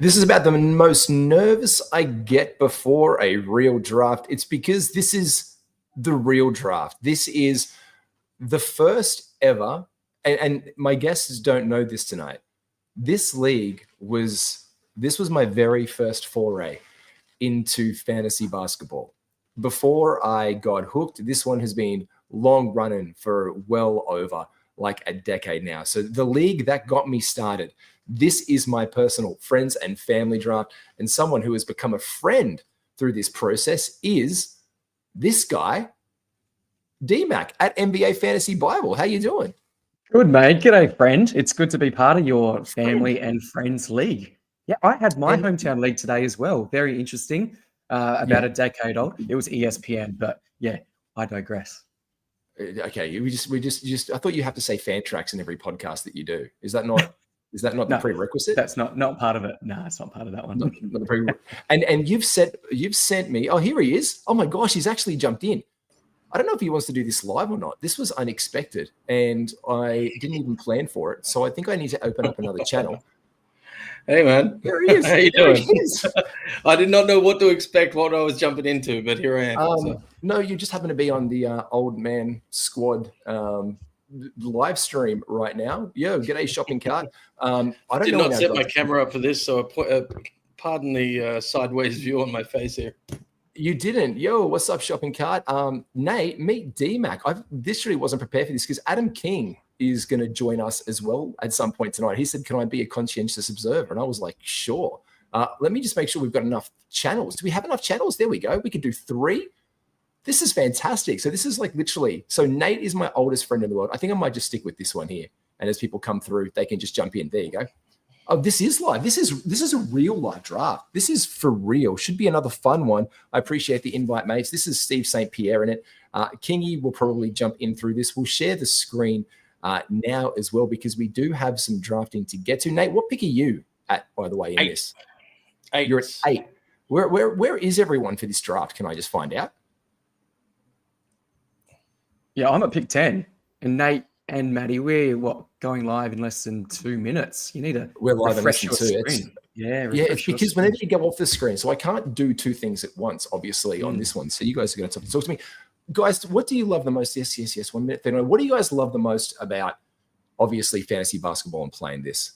This is about the most nervous I get before a real draft. It's because this is the real draft. This is the first ever, and my guests don't know this tonight. This was my very first foray into fantasy basketball. Before I got hooked, this one has been long running for well over like a decade now. So the league that got me started, this is my personal friends and family draft. And someone who has become a friend through this process is this guy, D-Mac at NBA Fantasy Bible. How you doing? Good, mate. G'day, friend. It's good to be part of your family and friends league. Yeah, I had my hometown league today as well. Very interesting. About a decade old. It was ESPN, but yeah, I digress. Okay, we just. I thought you have to say fan tracks in every podcast that you do. Is that not? Is that not the prerequisite? That's not part of it. No, it's not part of that one. Not the prerequisite. And you've sent me. Oh, here he is. Oh my gosh, he's actually jumped in. I don't know if he wants to do this live or not. This was unexpected, and I didn't even plan for it. So I think I need to open up another channel. Hey, man. Here he is. How you doing? I did not know what to expect, what I was jumping into, but here I am. No, you just happen to be on the Old Man Squad live stream right now. Yo, g'day, shopping cart. I did not set my camera up for this, so pardon the sideways view on my face here. You didn't. Yo, what's up, shopping cart? Nate, meet D-Mac. This really wasn't prepared for this because Adam King is going to join us as well at some point tonight. He said, can I be a conscientious observer? And I was like, sure. Let me just make sure we've got enough channels. Do we have enough channels? There we go. We could do 3. This is fantastic. So this is like literally, so Nate is my oldest friend in the world. I think I might just stick with this one here. And as people come through, they can just jump in. There you go. Oh, this is live. This is a real live draft. This is for real. Should be another fun one. I appreciate the invite, mates. This is Steve St Pierre in it. Kingy will probably jump in through this. We'll share the screen now as well because we do have some drafting to get to. Nate, what pick are you at, by the way, in 8. this? 8. You're at 8. Where is everyone for this draft? Can I just find out? Yeah, I'm at pick 10. And Nate and Maddie, we're going live in less than 2 minutes. You need to refresh your screen. Yeah, it's because whenever you go off the screen, so I can't do 2 things at once, obviously, on this one. So you guys are going to have to talk to me. Guys, what do you love the most? Yes. 1 minute. What do you guys love the most about, obviously, fantasy basketball and playing this?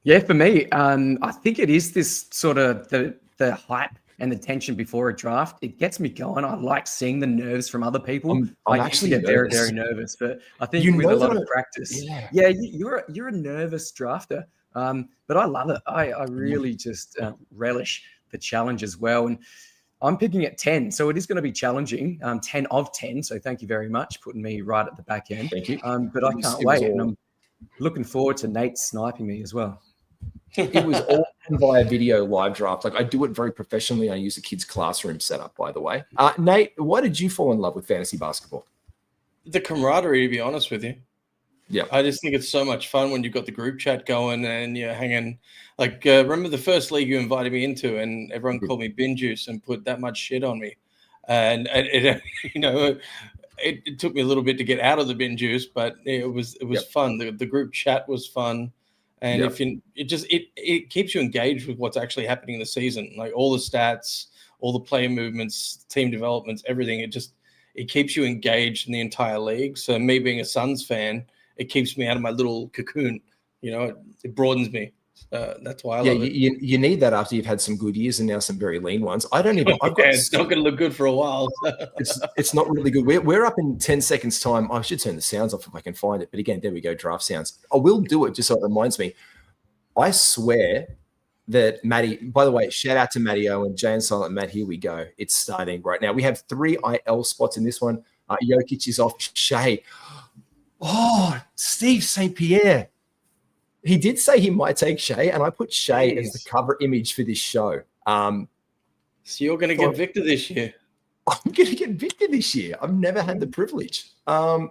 Yeah, for me, I think it is this sort of the hype and the tension before a draft. It gets me going. I like seeing the nerves from other people. I actually get very, very nervous, but I think with a lot of practice, you're a nervous drafter, but I love it. I really just relish the challenge as well. And I'm picking at 10, so it is going to be challenging. 10 of 10, so thank you very much, putting me right at the back end. Thank you. But I can't wait, and I'm looking forward to Nate sniping me as well. It was all via video live draft. Like I do it very professionally. I use a kid's classroom setup, by the way. Nate, why did you fall in love with fantasy basketball? The camaraderie, to be honest with you. Yeah, I just think it's so much fun when you've got the group chat going and you're hanging. Like, remember the first league you invited me into, and everyone called me bin juice and put that much shit on me, and it it took me a little bit to get out of the bin juice, but it was fun. The group chat was fun, and it keeps you engaged with what's actually happening in the season, like all the stats, all the player movements, team developments, everything. It keeps you engaged in the entire league. So me being a Suns fan, it keeps me out of my little cocoon. It broadens me. That's why I love it. You need that after you've had some good years and now some very lean ones. It's not going to look good for a while. It's not really good. We're up in 10 seconds time. I should turn the sounds off if I can find it. But again, there we go, draft sounds. I will do it just so it reminds me. I swear that Matty, by the way, shout out to Matty O and Jay and Silent Matt. Here we go. It's starting right now. We have 3 IL spots in this one. Jokic is off. Shea. Oh, Steve St Pierre. He did say he might take Shea, and I put Shea as the cover image for this show. So you're going to get Victor this year. I'm going to get Victor this year. I've never had the privilege. Done.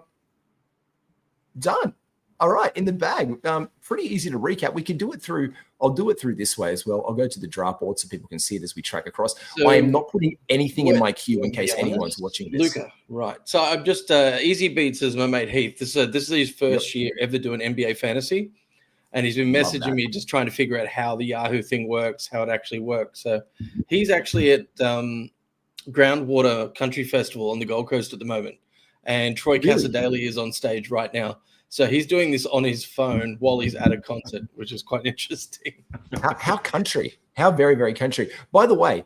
All right, in the bag. Pretty easy to recap. We can do it through. I'll do it through this way as well. I'll go to the draft board so people can see it as we track across. So I am not putting anything in my queue in case anyone's watching this. Luca, right. So I'm just Easy Beats as my mate Heath. This is his first year ever doing NBA fantasy. and he's been messaging me just trying to figure out how the Yahoo thing works, how it actually works. So he's actually at Groundwater Country Festival on the Gold Coast at the moment, and Troy Casadale is on stage right now. So he's doing this on his phone while he's at a concert, which is quite interesting. How country? How very, very country. By the way,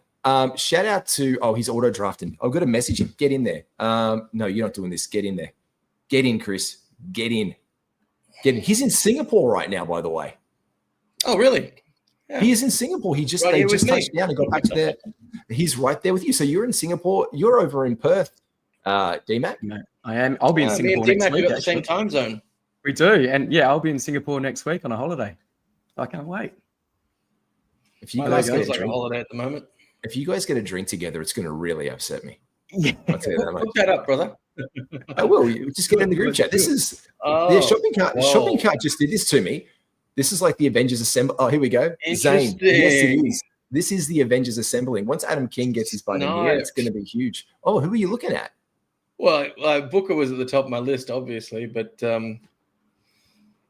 shout out to, he's auto drafting. I've got to message him. Get in there. No, you're not doing this. Get in there. Get in, Chris. Get in. Get in. He's in Singapore right now, by the way. Oh, really? Yeah. He is in Singapore. He just, they just touched down and got back to there. He's right there with you. So you're in Singapore. You're over in Perth, DMAC. No, I am. I'll be in Singapore me and next week. We've got the same time zone. We do. And yeah, I'll be in Singapore next week on a holiday. I can't wait. If you guys get like a holiday at the moment. If you guys get a drink together, it's going to really upset me. Yeah. I'll tell you that much. Look that up, brother. I will. Just get in the group chat. This is shopping cart. Whoa. Shopping cart just did this to me. This is like the Avengers Assemble. Oh, here we go. Zane. Yes, it is. This is the Avengers assembling. Once Adam King gets his button in here, it's going to be huge. Oh, who are you looking at? Well, Booker was at the top of my list, obviously, but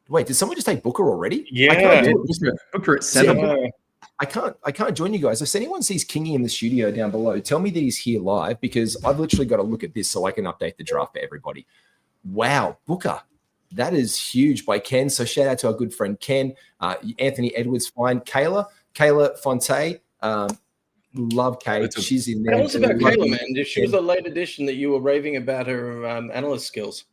wait, did someone just take Booker already? Yeah, I can't do it. Booker at 7. I can't join you guys. If anyone sees Kingy in the studio down below, tell me that he's here live, because I've literally got to look at this so I can update the draft for everybody. Wow, Booker. That is huge by Ken. So shout out to our good friend Ken. Anthony Edwards, fine. Kayla Fonte. Love Kay. She's in there. Tell us about Kayla, man. She was a late addition that you were raving about her analyst skills.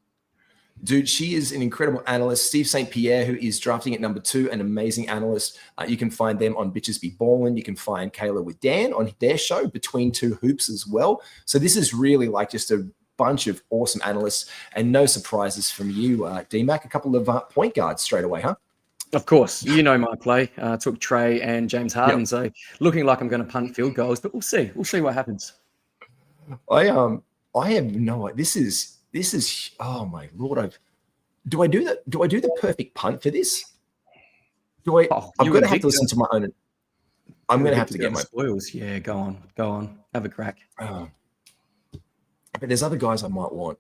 Dude, she is an incredible analyst. Steve St Pierre, who is drafting at number 2, an amazing analyst. You can find them on Bitches Be Ballin. You can find Kayla with Dan on their show, Between Two Hoops, as well. So this is really like just a bunch of awesome analysts, and no surprises from you, DMAC. A couple of point guards straight away, huh? Of course. You know my play. Took Trey and James Harden. Yep. So looking like I'm going to punt field goals, but we'll see. We'll see what happens. I have no idea. This is oh my Lord. Do I do the perfect punt for this? I'm going to have to listen to my own. I'm going to have to get my spoils. Yeah, go on. Have a crack. But there's other guys I might want.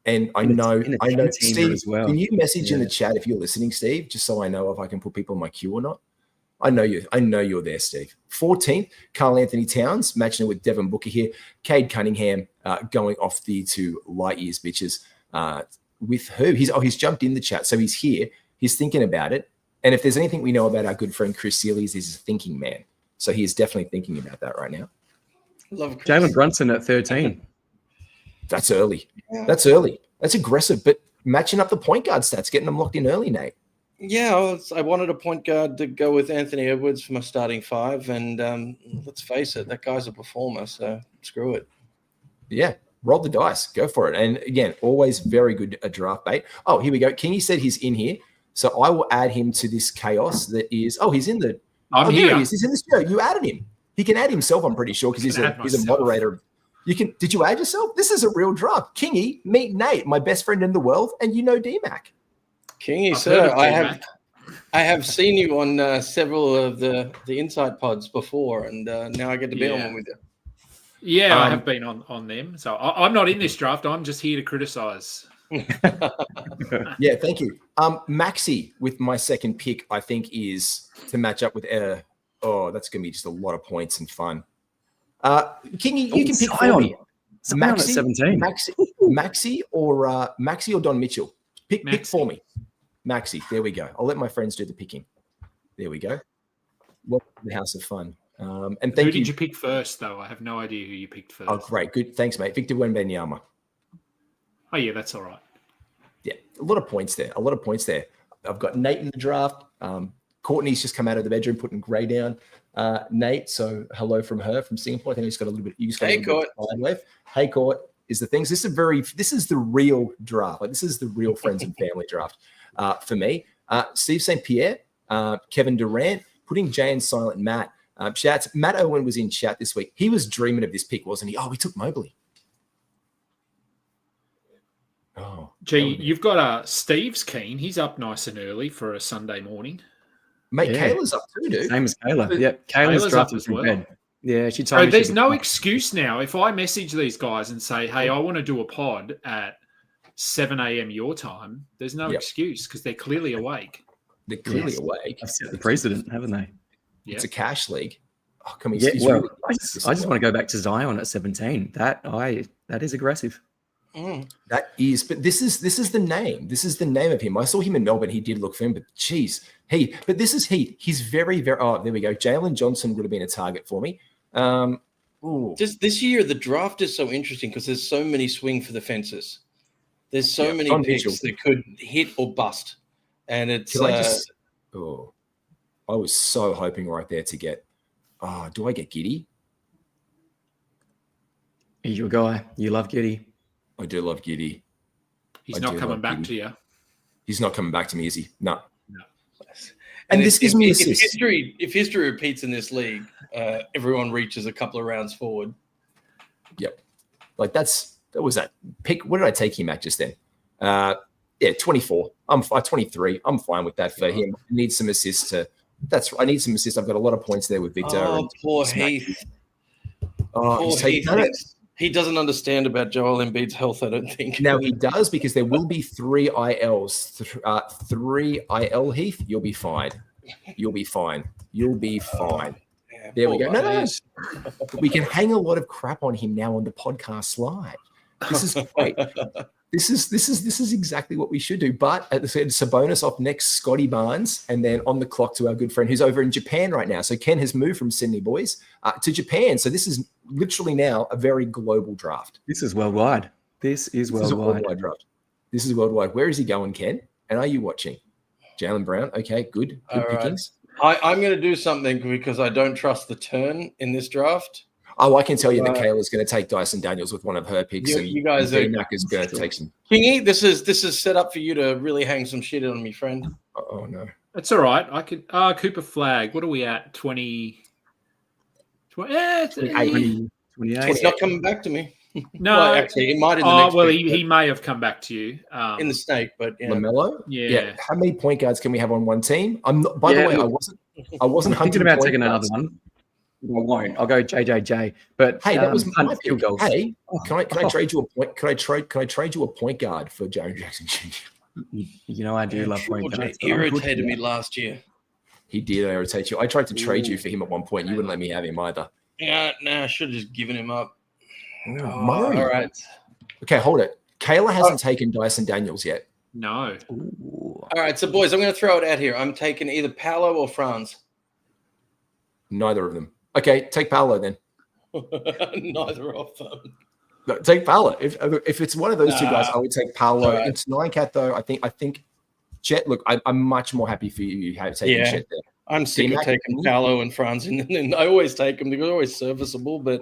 And I know Steve, as well. Can you message in the chat if you're listening, Steve, just so I know if I can put people in my queue or not? I know you're there, Steve. 14th, Karl Anthony Towns, matching it with Devin Booker here. Cade Cunningham going off the 2 light years, bitches. With who? He's jumped in the chat, so he's here. He's thinking about it. And if there's anything we know about our good friend Chris Sealy, he's a thinking man. So he is definitely thinking about that right now. Love Jalen Brunson at 13. That's early. Yeah. That's early. That's aggressive, but matching up the point guard stats, getting them locked in early, Nate. Yeah, I wanted a point guard to go with Anthony Edwards for my starting 5, and let's face it, that guy's a performer, so screw it. Yeah, roll the dice. Go for it. And again, always very good draft bait. Oh, here we go. Kingy said he's in here, so I will add him to this chaos that is – he's in the – I'm here. He is. He's in the studio. You added him. He can add himself, I'm pretty sure, because he's a moderator. Did you add yourself? This is a real draft. Kingy, meet Nate, my best friend in the world, and you know DMAC. Kingy, sir, I have seen you on several of the Insight pods before, and now I get to be on one with you. Yeah, I have been on them. So I'm not in this draft. I'm just here to criticize. Yeah, thank you. Maxi with my second pick, I think, is to match up with that's going to be just a lot of points and fun. Kingy, you can pick for me. Maxi, 17. Maxi or Don Mitchell. Pick for me. Maxi. There we go. I'll let my friends do the picking. There we go. Welcome to the House of Fun. And thank you. Who did you pick first, though? I have no idea who you picked first. Oh, great. Good. Thanks, mate. Victor Wembanyama. Oh, yeah, that's all right. Yeah, a lot of points there. I've got Nate in the draft. Courtney's just come out of the bedroom putting Gray down. Nate, so hello from her from Singapore. I think he's got a little bit. Hey, Court. Hey, Court is the things. This is the real draft. Like, this is the real friends and family draft for me. Steve St Pierre, Kevin Durant, putting Jay and Silent Matt. Shouts. Matt Owen was in chat this week. He was dreaming of this pick, wasn't he? Oh, we took Mobley. Oh, gee, you've got Steve's keen. He's up nice and early for a Sunday morning. Mate, yeah. Kayla's up too, dude. Same as Kayla. Yep, Kayla's up as well. Bed. Yeah, she told me. There's no excuse now. If I message these guys and say, "Hey, I want to do a pod at 7 a.m. your time," there's no excuse because they're clearly awake. They're clearly awake. I've set the precedent, haven't they? It's a cash league. Oh, can we? Yeah, well, I just want to go back to Zion at 17. That is aggressive. That is, but this is the name. This is the name of him. I saw him in Melbourne. He did look for him, but geez, but this is Heat. He's very, very. Oh, there we go. Jalen Johnson would have been a target for me. This year, the draft is so interesting because there's so many swing for the fences. There's so many picks that could hit or bust, and it's. I was so hoping right there to get. Do I get Giddy? He's your guy. You love Giddy. I do love Giddy. He's not coming back to you. He's not coming back to me, is he? No. And this gives me assist. If history repeats in this league, everyone reaches a couple of rounds forward. Yep. Like that was that pick. What did I take him at just then? 24. I'm 23. I'm fine with that for him. I need some assists I need some assists. I've got a lot of points there with Victor. Oh, poor Heath. He doesn't understand about Joel Embiid's health, I don't think. Now he does, because there will be 3 ILs. 3 IL, Heath. You'll be fine. You'll be fine. There we go. No. We can hang a lot of crap on him now on the podcast live. This is great. This is exactly what we should do. But at the same, Sabonis off next, Scotty Barnes, and then on the clock to our good friend who's over in Japan right now. So Ken has moved from Sydney, boys, to Japan. So this is literally now a very global draft. This is worldwide. This is a worldwide draft. This is worldwide. Where is he going, Ken? And are you watching? Jaylen Brown. Okay, good pickings. I'm going to do something because I don't trust the turn in this draft. Oh, I can tell you that Kayla's going to take Dyson Daniels with one of her picks. You guys are going to take some. Kingy, this is set up for you to really hang some shit on me, friend. Oh no, that's all right. I could. Cooper Flag. What are we at? 20. 28. He's not coming back to me. No, well, actually, he might in the next. Well, pick, he may have come back to you in the snake, but LaMelo. Yeah. How many point guards can we have on one team? I'm not. By the way, I wasn't thinking about taking another one. I won't. I'll go JJJ. But hey, that was my pick. Hey, can I trade you a point? Can I trade you a point guard for Jaren Jackson Jr.? You know I do love point guards. He irritated me last year. He did irritate you. I tried to trade you for him at one point. You wouldn't let me have him either. Yeah, I should have just given him up. All right. Okay, hold it. Kayla hasn't taken Dyson Daniels yet. No. All right, so boys, I'm going to throw it out here. I'm taking either Paolo or Franz. Neither of them. Okay, take Paolo then. Neither of them. No, take Paolo. If it's one of those two guys, I would take Paolo. Right. It's 9-cat though. I think Chet. Look, I'm much more happy for you taking Chet there. I'm sick of taking Paolo and Franz, and I always take them. They're always serviceable, but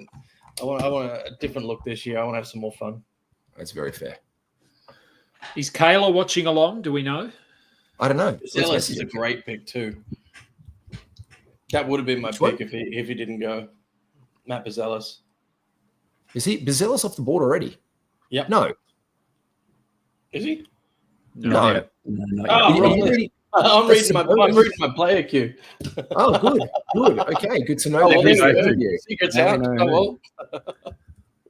I want a different look this year. I want to have some more fun. That's very fair. Is Kayla watching along? Do we know? I don't know. Ellis is a great pick too. That would have been my pick if he didn't go. Matt Bezelis. Is he Bezelis off the board already? Yep. No. Is he? No. I'm reading my player queue. Oh, good. Okay, good to know. Secrets out. Oh, well.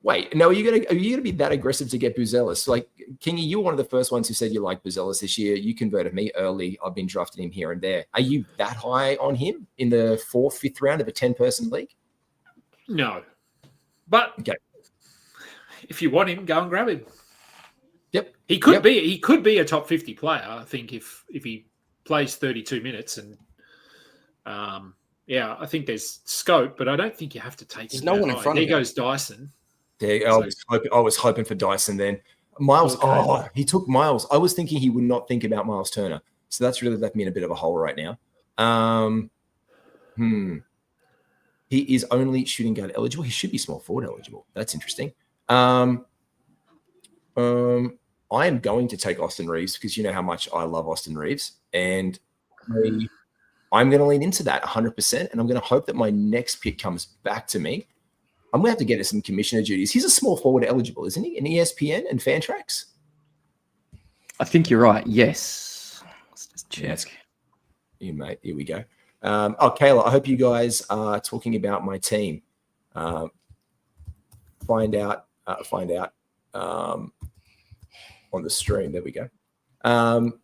Wait, no, are you gonna be that aggressive to get Bezelis? Like, Kingy, you were one of the first ones who said you liked Bezelis this year. You converted me early. I've been drafting him here and there. Are you that high on him in the 4th, 5th round of a 10-person league? No, but if you want him, go and grab him. Yep, he could be a top 50 player. I think if he plays 32 minutes and I think there's scope, but I don't think you have to take. There's no one in front. There goes Dyson. I was hoping for Dyson then. Miles. Okay. Oh, he took Miles. I was thinking he would not think about Miles Turner, so that's really left me in a bit of a hole right now. He is only shooting guard eligible. He should be small forward eligible. That's interesting. I am going to take Austin Reeves because you know how much I love Austin Reeves, and I'm going to lean into that 100%, and I'm going to hope that my next pick comes back to me. I'm going to have to get some commissioner duties. He's a small forward eligible, isn't he? In ESPN and Fantrax? I think you're right. Yes. Let's just check. Yes. Mate. Here we go. Kayla, I hope you guys are talking about my team. Find out on the stream. There we go.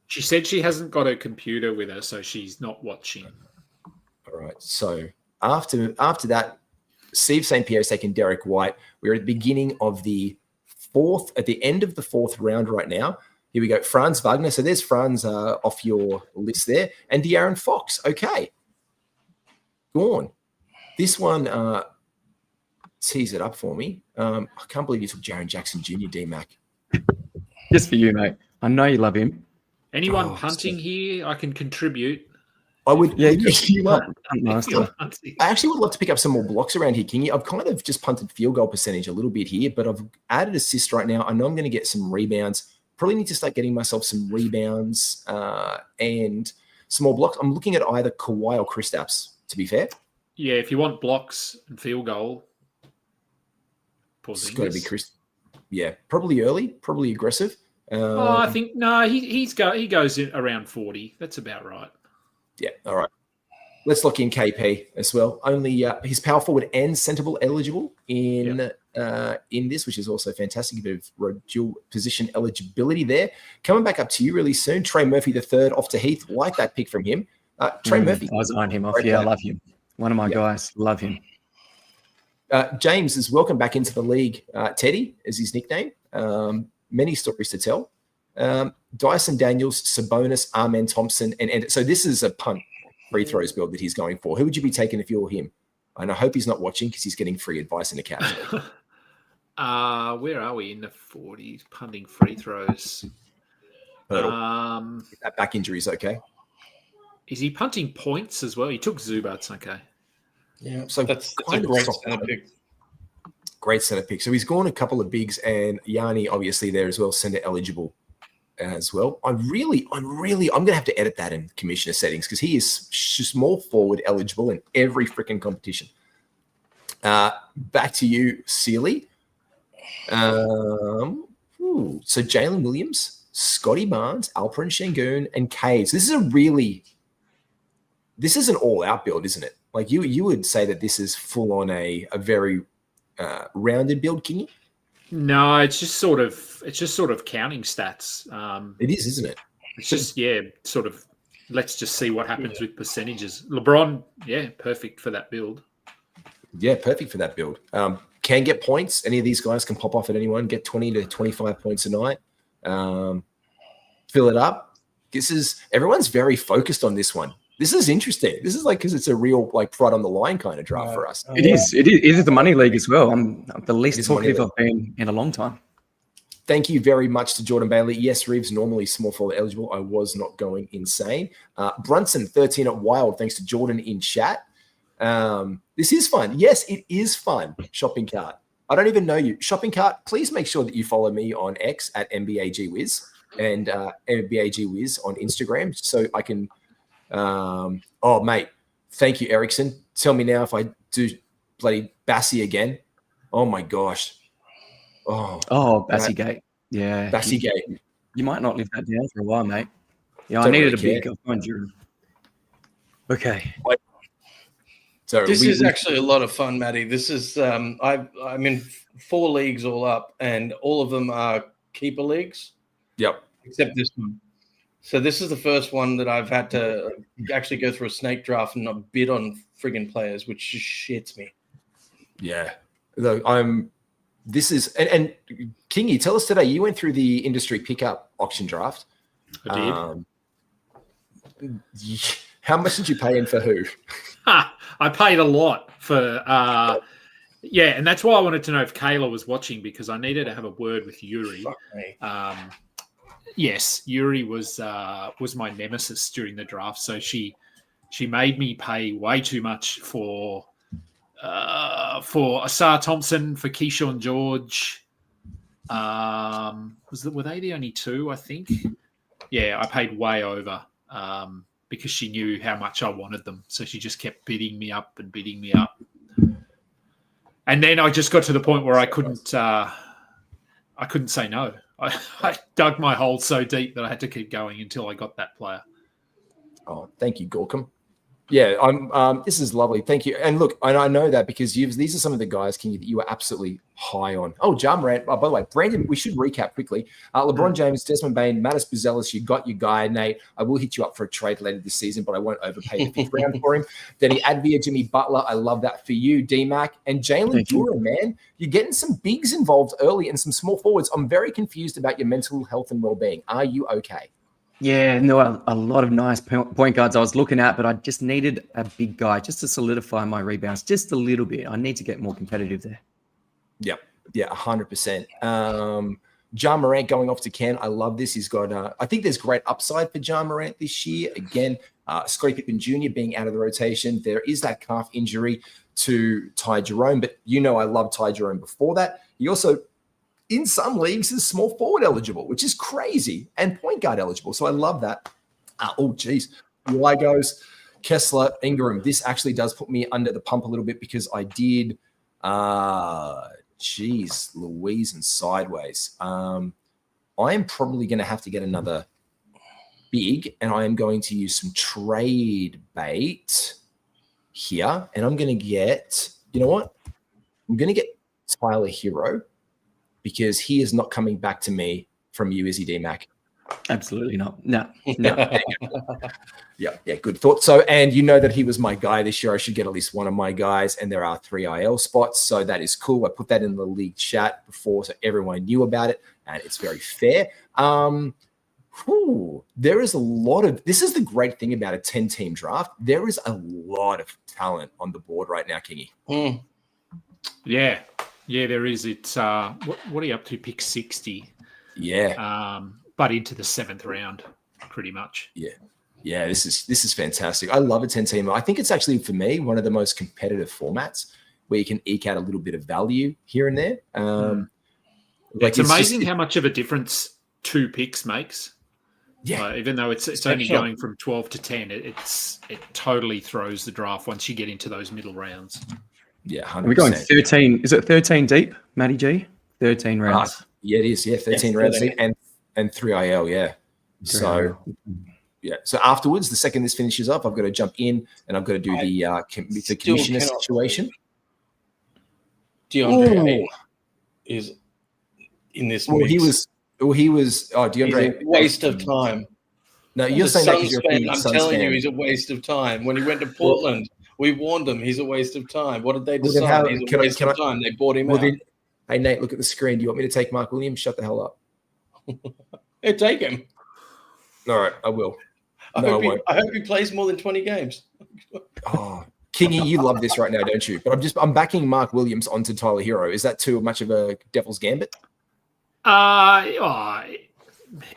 She said she hasn't got her computer with her, so she's not watching. All right. So after that, Steve St Pierre is taking Derek White. We're at the beginning of the at the end of the fourth round right now. Here we go. Franz Wagner. So there's Franz off your list there. And De'Aaron Fox. Okay. Go on. This one tease it up for me. I can't believe you took Jaren Jackson Jr., D-Mac. Just for you, mate. I know you love him. Anyone punting here? I can contribute. I would. Yeah, you up. I I actually would love to pick up some more blocks around here, Kingy. I've kind of just punted field goal percentage a little bit here, but I've added assists right now. I know I'm going to get some rebounds. Probably need to start getting myself some rebounds and some more blocks. I'm looking at either Kawhi or Kristaps, to be fair. Yeah, if you want blocks and field goal, It's got to be Chris. Yeah, probably early, probably aggressive. I think no, he goes in around 40. That's about right. Yeah, all right. Let's lock in KP as well. Only he's power forward and centre ball eligible in this, which is also fantastic. A bit of dual position eligibility there. Coming back up to you really soon. Trey Murphy III off to Heath. Like that pick from him. Trey Murphy. I was eyeing him off. Yeah, I love him. One of my guys. Love him. James is welcome back into the league. Teddy is his nickname. Many stories to tell. Dyson Daniels, Sabonis, Amen Thompson, and so this is a punt free throws build that he's going for. Who would you be taking if you're him? And I hope he's not watching because he's getting free advice in the couch. Where are we in the 40s? Punting free throws. That back injury is okay. Is he punting points as well? He took Zubats, okay. Yeah, so that's a great center pick. Great center pick. So he's gone a couple of bigs, and Yanni obviously there as well, center eligible as well. I'm going to have to edit that in commissioner settings because he is small forward eligible in every freaking competition. Back to you, Sealy. So Jalen Williams, Scotty Barnes, Alperen Şengün, and Caves. This is an all-out build, isn't it? Like you would say that this is full on a very rounded build, Kingy? No, it's just sort of counting stats. It is, isn't it? It's just sort of. Let's just see what happens with percentages. LeBron, perfect for that build. Yeah, perfect for that build. Can get points. Any of these guys can pop off at anyone. Get 20 to 25 points a night. Fill it up. Everyone's very focused on this one. This is interesting. This is because it's a real pride on the line kind of draft for us. It is. It is the money league as well. I'm the least talkative I've been in a long time. Thank you very much to Jordan Bailey. Yes, Reeves normally small forward eligible. I was not going insane. Brunson 13 at Wild. Thanks to Jordan in chat. This is fun. Yes, it is fun. Shopping cart. I don't even know you. Shopping cart. Please make sure that you follow me on X at MBAGWiz and MBAGWiz on Instagram so I can. Mate, thank you, Erickson. Tell me now if I do bloody Bassy again. Oh my gosh. Bassygate. Yeah. Bassygate. You might not live that down for a while, mate. Yeah, I needed a big injury. Okay. So this is actually a lot of fun, Matty. This is I'm in 4 leagues all up, and all of them are keeper leagues. Yep. Except this one. So this is the first one that I've had to actually go through a snake draft and not bid on friggin' players, which just shits me. Yeah. This is and Kingy, tell us today, you went through the industry pickup auction draft. I did. How much did you pay in for who? I paid a lot for and that's why I wanted to know if Kayla was watching because I needed to have a word with Yuri. Yes, Yuri was my nemesis during the draft. So she made me pay way too much for Asar Thompson, for Keyshawn George. Were they the only 2? I think. Yeah, I paid way over because she knew how much I wanted them. So she just kept bidding me up. And then I just got to the point where I couldn't say no. I dug my hole so deep that I had to keep going until I got that player. Oh, thank you, Gorkum. Yeah, I'm. This is lovely. Thank you. And look, I know that because these are some of the guys, King, that you were absolutely high on. Oh, Ja Morant. Oh, by the way, Brandon, we should recap quickly. LeBron James, Desmond Bain, Mattis Buzelis, you got your guy, Nate. I will hit you up for a trade later this season, but I won't overpay the 5th round for him. Denny Advia, Jimmy Butler. I love that for you, D-Mac. And Jalen Duren, man. You're getting some bigs involved early and some small forwards. I'm very confused about your mental health and well-being. Are you okay? Yeah, no, a lot of nice point guards I was looking at, but I just needed a big guy just to solidify my rebounds just a little bit. I need to get more competitive there. Yep. Yeah, 100%. Ja Morant going off to Ken. I love this. He's got, I think there's great upside for Ja Morant this year. Again, Scottie Pippen Jr. being out of the rotation. There is that calf injury to Ty Jerome, but I love Ty Jerome before that. He also, in some leagues, is small forward eligible, which is crazy, and point guard eligible. So I love that. Eli goes, Kessler, Ingram. This actually does put me under the pump a little bit because I did, Louise and sideways. I am probably going to have to get another big, and I am going to use some trade bait here, and I'm going to get, you know what? I'm going to get Tyler Hero, because he is not coming back to me from you, is he, D-Mac? Absolutely not. No. Yeah, good thought. So, and you know that he was my guy this year. I should get at least one of my guys, and there are 3 IL spots, so that is cool. I put that in the league chat before, so everyone knew about it, and it's very fair. There is a lot of, this is the great thing about a 10-team draft. There is a lot of talent on the board right now, Kingy. Yeah, there is. It's what are you up to? Pick 60. Yeah. But into the 7th round, pretty much. Yeah. This is fantastic. I love a 10-teamer. I think it's actually, for me, one of the most competitive formats where you can eke out a little bit of value here and there. It's amazing how much of a difference 2 picks makes. Yeah, even though it's only going from 12 to 10, it totally throws the draft once you get into those middle rounds. Yeah, 100%. We're going 13. Is it 13 deep, Matty G? 13 rounds. Yeah, it is. Yeah, 13 rounds deep and 3 IL. Yeah. So, yeah. So afterwards, the second this finishes up, I've got to jump in and I've got to do the commissioner situation. DeAndre is in this. Well, mix. He was. Oh, DeAndre, he's a waste of time. No, you're saying that because you're I'm telling you, he's a waste of time. When he went to Portland, we warned him he's a waste of time. What did they decide? He's a waste of time. They bought him out. Hey, Nate, look at the screen. Do you want me to take Mark Williams? Shut the hell up. Hey, take him. All right, I will. I hope he plays more than 20 games. Oh, Kingy, you love this right now, don't you? But I'm backing Mark Williams onto Tyler Hero. Is that too much of a devil's gambit?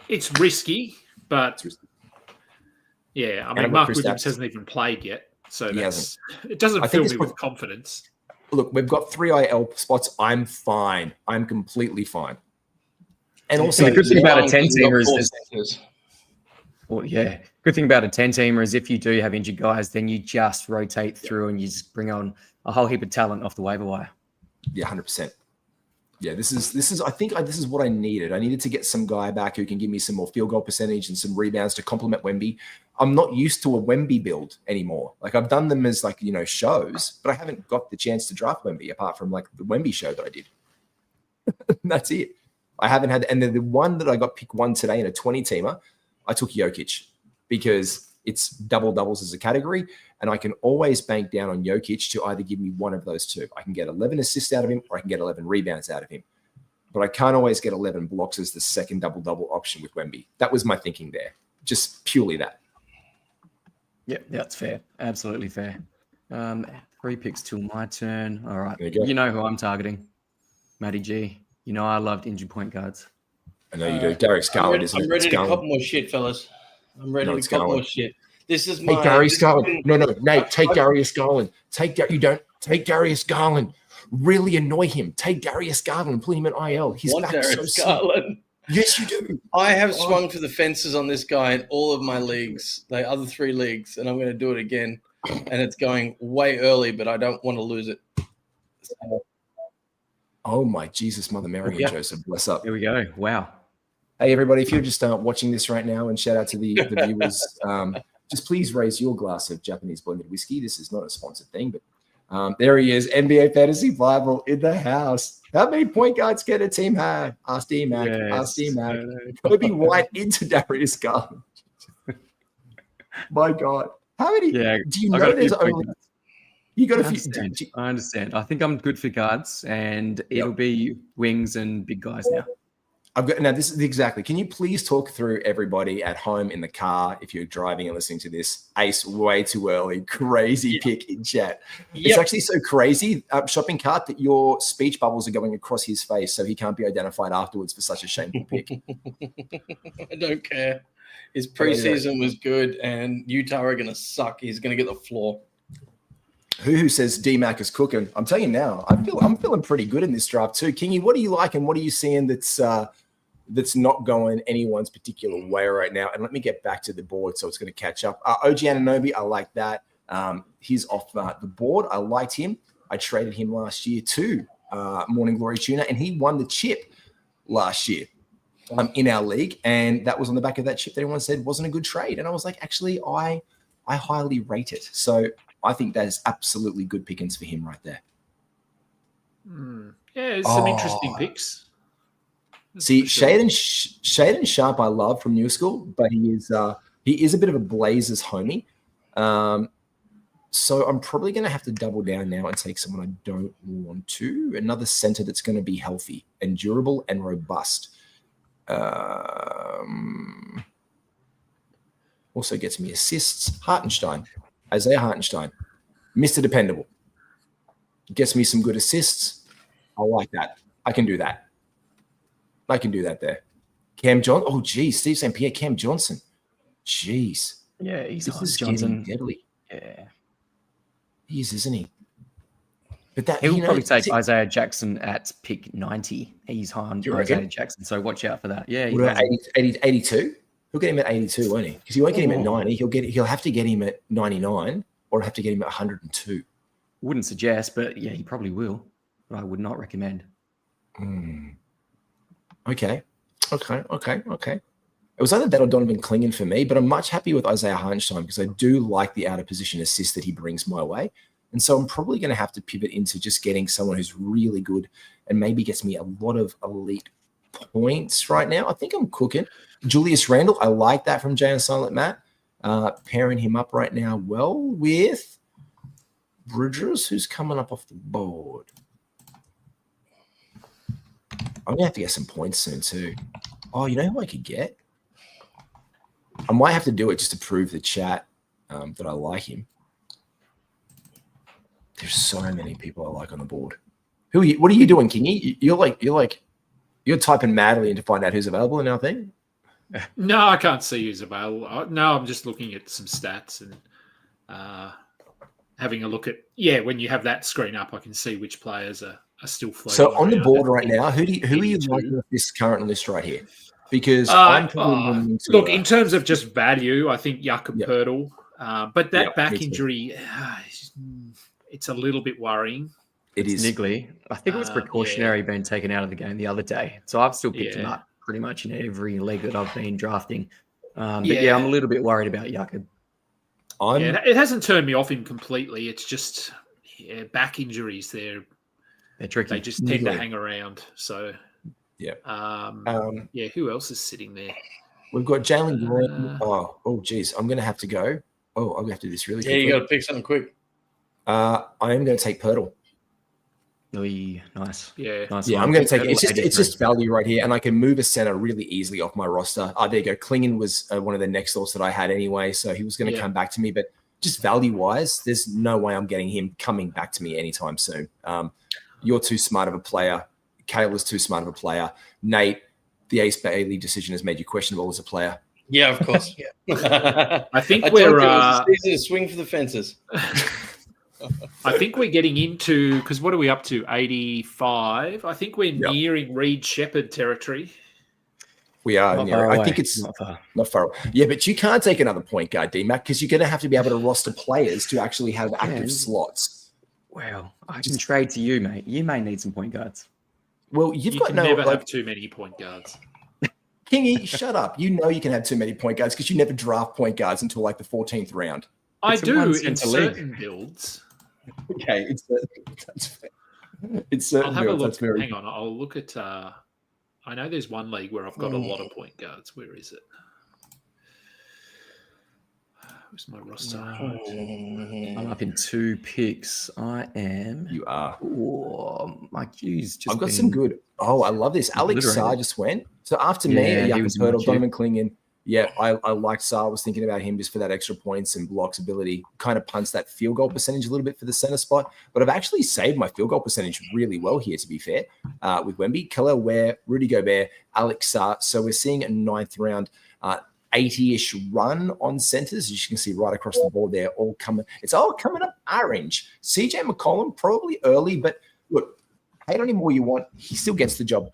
It's risky, but yeah, I mean, Mark Williams hasn't even played yet, so it doesn't fill me with confidence. Look, we've got 3 IL spots. I'm fine. I'm completely fine. And also, the good thing about a 10-teamer is good thing about a 10-teamer is if you do have injured guys, then you just rotate through and you just bring on a whole heap of talent off the waiver wire. Yeah, 100%. Yeah, this is. I think this is what I needed. I needed to get some guy back who can give me some more field goal percentage and some rebounds to complement Wemby. I'm not used to a Wemby build anymore. Like, I've done them as shows, but I haven't got the chance to draft Wemby apart from like the Wemby show that I did. That's it. I haven't had, and then the one that I got pick 1 today in a 20-teamer, I took Jokic because it's double-doubles as a category, and I can always bank down on Jokic to either give me one of those two. I can get 11 assists out of him, or I can get 11 rebounds out of him. But I can't always get 11 blocks as the second double-double option with Wemby. That was my thinking there. Just purely that. Yeah, that's fair. Absolutely fair. 3 picks till my turn. All right. You know who I'm targeting. Matty G. You know I loved injured point guards. I know you do. Darius Garland is. I'm ready to cop more shit, fellas. I'm ready to cop more shit. This is my. Take Darius Garland. No, Nate. Take Darius Garland. You don't take Darius Garland. Really annoy him. Take Darius Garland and put him in IL. He's back Darius so Garland. Yes, you do. I have swung for the fences on this guy in all of my leagues, the other 3 leagues, and I'm going to do it again. And it's going way early, but I don't want to lose it. Oh my Jesus, Mother Mary and Joseph, bless up. Here we go. Wow. Hey everybody, if you're just watching this right now, and shout out to the viewers just please raise your glass of Japanese blended whiskey. This is not a sponsored thing, but there he is, NBA Fantasy Bible in the house. How many point guards can a team have? Ask D-Mac. Yes. Ask D-Mac. Kobe White into Darius Garland. My God. How many? Yeah, do you know there's only... You got a few. I understand. I think I'm good for guards, and it'll be wings and big guys now. I've got now. This is exactly. Can you please talk through everybody at home in the car if you're driving and listening to this? Ace, way too early. Crazy pick in chat. It's actually so crazy, shopping cart, that your speech bubbles are going across his face, so he can't be identified afterwards for such a shameful pick. I don't care. His preseason was good, and Utah are going to suck. He's going to get the floor. Who says D-Mac is cooking? I'm telling you now, I'm feeling pretty good in this draft too. Kingy, what do you like and what are you seeing that's not going anyone's particular way right now? And let me get back to the board so it's going to catch up. OG Anunoby, I like that. He's off the board. I liked him. I traded him last year to Morning Glory Tuna, and he won the chip last year in our league. And that was on the back of that chip that everyone said wasn't a good trade. And I was like, actually, I highly rate it. So I think that is absolutely good pickings for him right there. Yeah, there's some interesting picks. See, Shaden Sharp I love from New School, but he is a bit of a Blazers homie. So I'm probably going to have to double down now and take someone I don't want to. Another center that's going to be healthy and durable and robust. Also gets me assists. Hartenstein. Isaiah Hartenstein, Mr. Dependable. Gets me some good assists. I like that. I can do that. I can do that there. Cam Johnson. Oh, geez. Steve St Pierre. Cam Johnson. Jeez. Yeah, he's this is Johnson. Deadly. Yeah. He is, isn't he? But that he'll probably take Isaiah Jackson at pick 90. He's high on Isaiah Jackson, so watch out for that. Yeah. 82? He'll get him at 82, won't he? Because he won't get him at 90. He'll have to get him at 99 or have to get him at 102. Wouldn't suggest, but yeah, he probably will. But I would not recommend. Okay. It was either that or Donovan Clingan for me, but I'm much happy with Isaiah Hartenstein because I do like the out of position assist that he brings my way. And so I'm probably going to have to pivot into just getting someone who's really good and maybe gets me a lot of elite points right now. I think I'm cooking. Julius Randle, I like that from Jay and Silent Matt. Pairing him up right now well with Bridges, who's coming up off the board. I'm going to have to get some points soon too. Oh, you know who I could get? I might have to do it just to prove the chat that I like him. There's so many people I like on the board. Who are you? What are you doing, Kingy? You're typing madly to find out who's available in our thing? No, I can't see who's available. No, I'm just looking at some stats and having a look at, when you have that screen up, I can see which players are still floating. So on the board right now, who are you liking with this current list right here? Because I'm probably look, in terms of just value, I think Jakob Poeltl, but that back injury, it's a little bit worrying. It's niggly. I think it was precautionary being taken out of the game the other day. So I've still picked him up pretty much in every league that I've been drafting. But I'm a little bit worried about Jakob. It hasn't turned me off him completely. It's just back injuries. They're tricky. They just tend to hang around. So who else is sitting there? We've got Jalen Green. Geez, I'm going to have to go. I'm going to have to do this really quickly. Yeah, you got to pick something quick. I am going to take Poeltl. Nice. Yeah, I'm going to take it. It's just value right here, and I can move a center really easily off my roster. There you go. Klingon was one of the next thoughts that I had anyway, so he was going to come back to me. But just value-wise, there's no way I'm getting him coming back to me anytime soon. You're too smart of a player. Kayla's too smart of a player. Nate, the Ace Bailey decision has made you questionable as a player. Yeah, of course. I think we're swing for the fences. I think we're getting into, because what are we up to? 85. I think we're nearing Reed Shepherd territory. We are near. I think it's not far away. Yeah, but you can't take another point guard, D-Mac, because you're going to have to be able to roster players to actually have active slots. Well, I can trade to you, mate. You may need some point guards. Well, you can never have too many point guards. Kingy, shut up. You know you can have too many point guards because you never draft point guards until like the 14th round. I do in certain builds. Okay, that's fair. It's certain I'll have builds. a look. That's very... Hang on, I'll look at. I know there's one league where I've got a lot of point guards. Where is it? Where's my roster? I'm up in 2 picks. I am. You are. Oh, my cues. I've got some good. Oh, I love this. Alex Sarr just went. So after me, Jakob Poeltl, Donovan Klingen. Yeah, I liked Sarr. I was thinking about him just for that extra points and blocks ability. Kind of punts that field goal percentage a little bit for the center spot. But I've actually saved my field goal percentage really well here, to be fair, with Wemby, Kelly Ware, Rudy Gobert, Alex Sarr. So we're seeing a 9th round 80-ish run on centers. As you can see right across the board there, all coming. It's all coming up orange. CJ McCollum, probably early, but look, hate on him all you want. He still gets the job.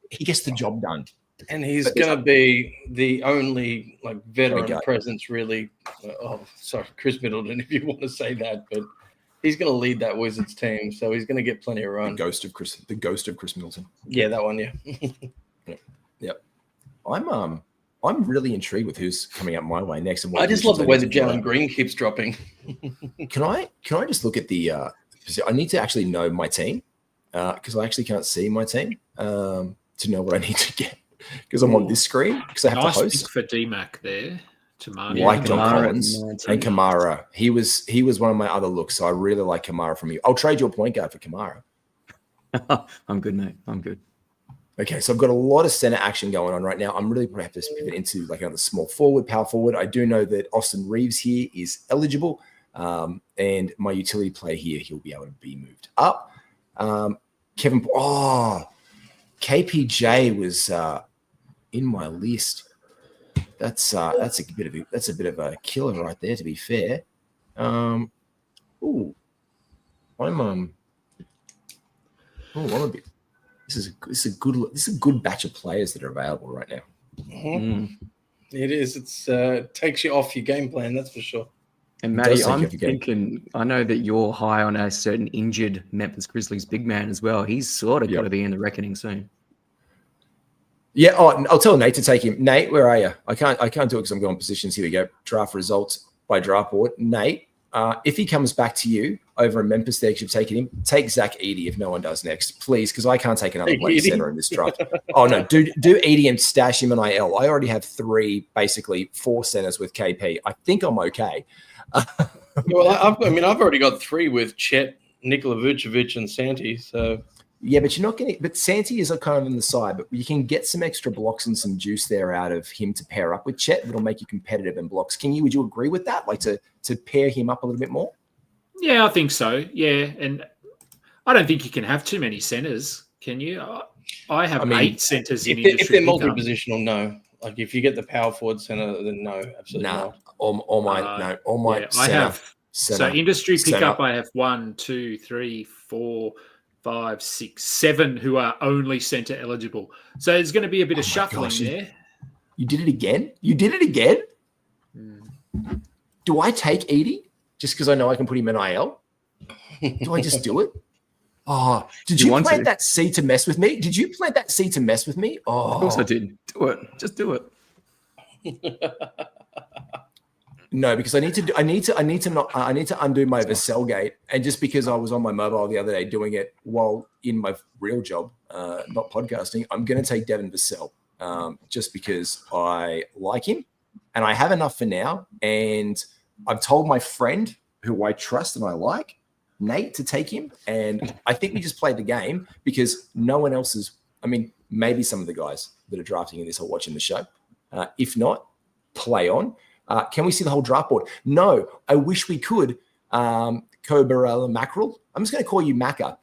He gets the job done. And he's going to be the only like veteran presence, really. Chris Middleton, if you want to say that, but he's going to lead that Wizards team, so he's going to get plenty of run. The ghost of Chris Middleton. Yeah, that one. Yeah. Yep. I'm really intrigued with who's coming up my way next. And I just love the way that Jalen Green keeps dropping. Can I just look at the? I need to actually know my team because I actually can't see my team to know what I need to get. Because I'm on this screen, because I have to host. Pick for DMAC there. Tamari. Like John Collins and Kamara. He was one of my other looks, so I really like Kamara from you. I'll trade your point guard for Kamara. I'm good, mate. I'm good. Okay, so I've got a lot of center action going on right now. I'm really probably have to pivot into like another small forward, power forward. I do know that Austin Reeves here is eligible, and my utility player here, he'll be able to be moved up. KPJ was in my list. That's a bit of a killer right there, to be fair. I'm a bit. This is a good batch of players that are available right now. Mm-hmm. It is. It takes you off your game plan, that's for sure. And Matty, I'm thinking, I know that you're high on a certain injured Memphis Grizzlies big man as well. He's sort of got to be in the reckoning soon. Yeah, I'll tell Nate to take him. Nate, where are you? I can't do it because I'm going positions. Here we go. Draft results by draft board. Nate, if he comes back to you over in Memphis there, because you've taken him, take Zach Edey if no one does next, please, because I can't take another bloody center in this draft. Oh, no, do Edey and stash him in IL. I already have 4 centers with KP. I think I'm okay. Well, I've already got 3 with Chet, Nikola Vucevic, and Santi, so... Yeah, but you're not getting. But Santi is kind of on the side, but you can get some extra blocks and some juice there out of him to pair up with Chet. That'll make you competitive in blocks. Would you agree with that? Like to pair him up a little bit more? Yeah, I think so. Yeah, and I don't think you can have too many centers, can you? I have 8 centers in industry. If they're multi-positional, no. Like if you get the power forward center, then no, absolutely not. All my I have so industry pickup. I have 1, 2, 3, 4. 5, 6, 7 who are only center eligible. So there's going to be a bit of shuffling there. You did it again? Do I take Edey just because I know I can put him in IL? Do I just do it? Oh, did you plant that seed to mess with me? Did you plant that seed to mess with me? Oh, of course I did. Do it. Just do it. No, because I need to undo my Vassell gate, and just because I was on my mobile the other day doing it while in my real job, not podcasting, I'm going to take Devin Vassell just because I like him, and I have enough for now. And I've told my friend who I trust and I like, Nate, to take him, and I think we just played the game because no one else is. I mean, maybe some of the guys that are drafting in this are watching the show. If not, play on. Can we see the whole draft board? No, I wish we could. Cobra mackerel. I'm just going to call you Macca.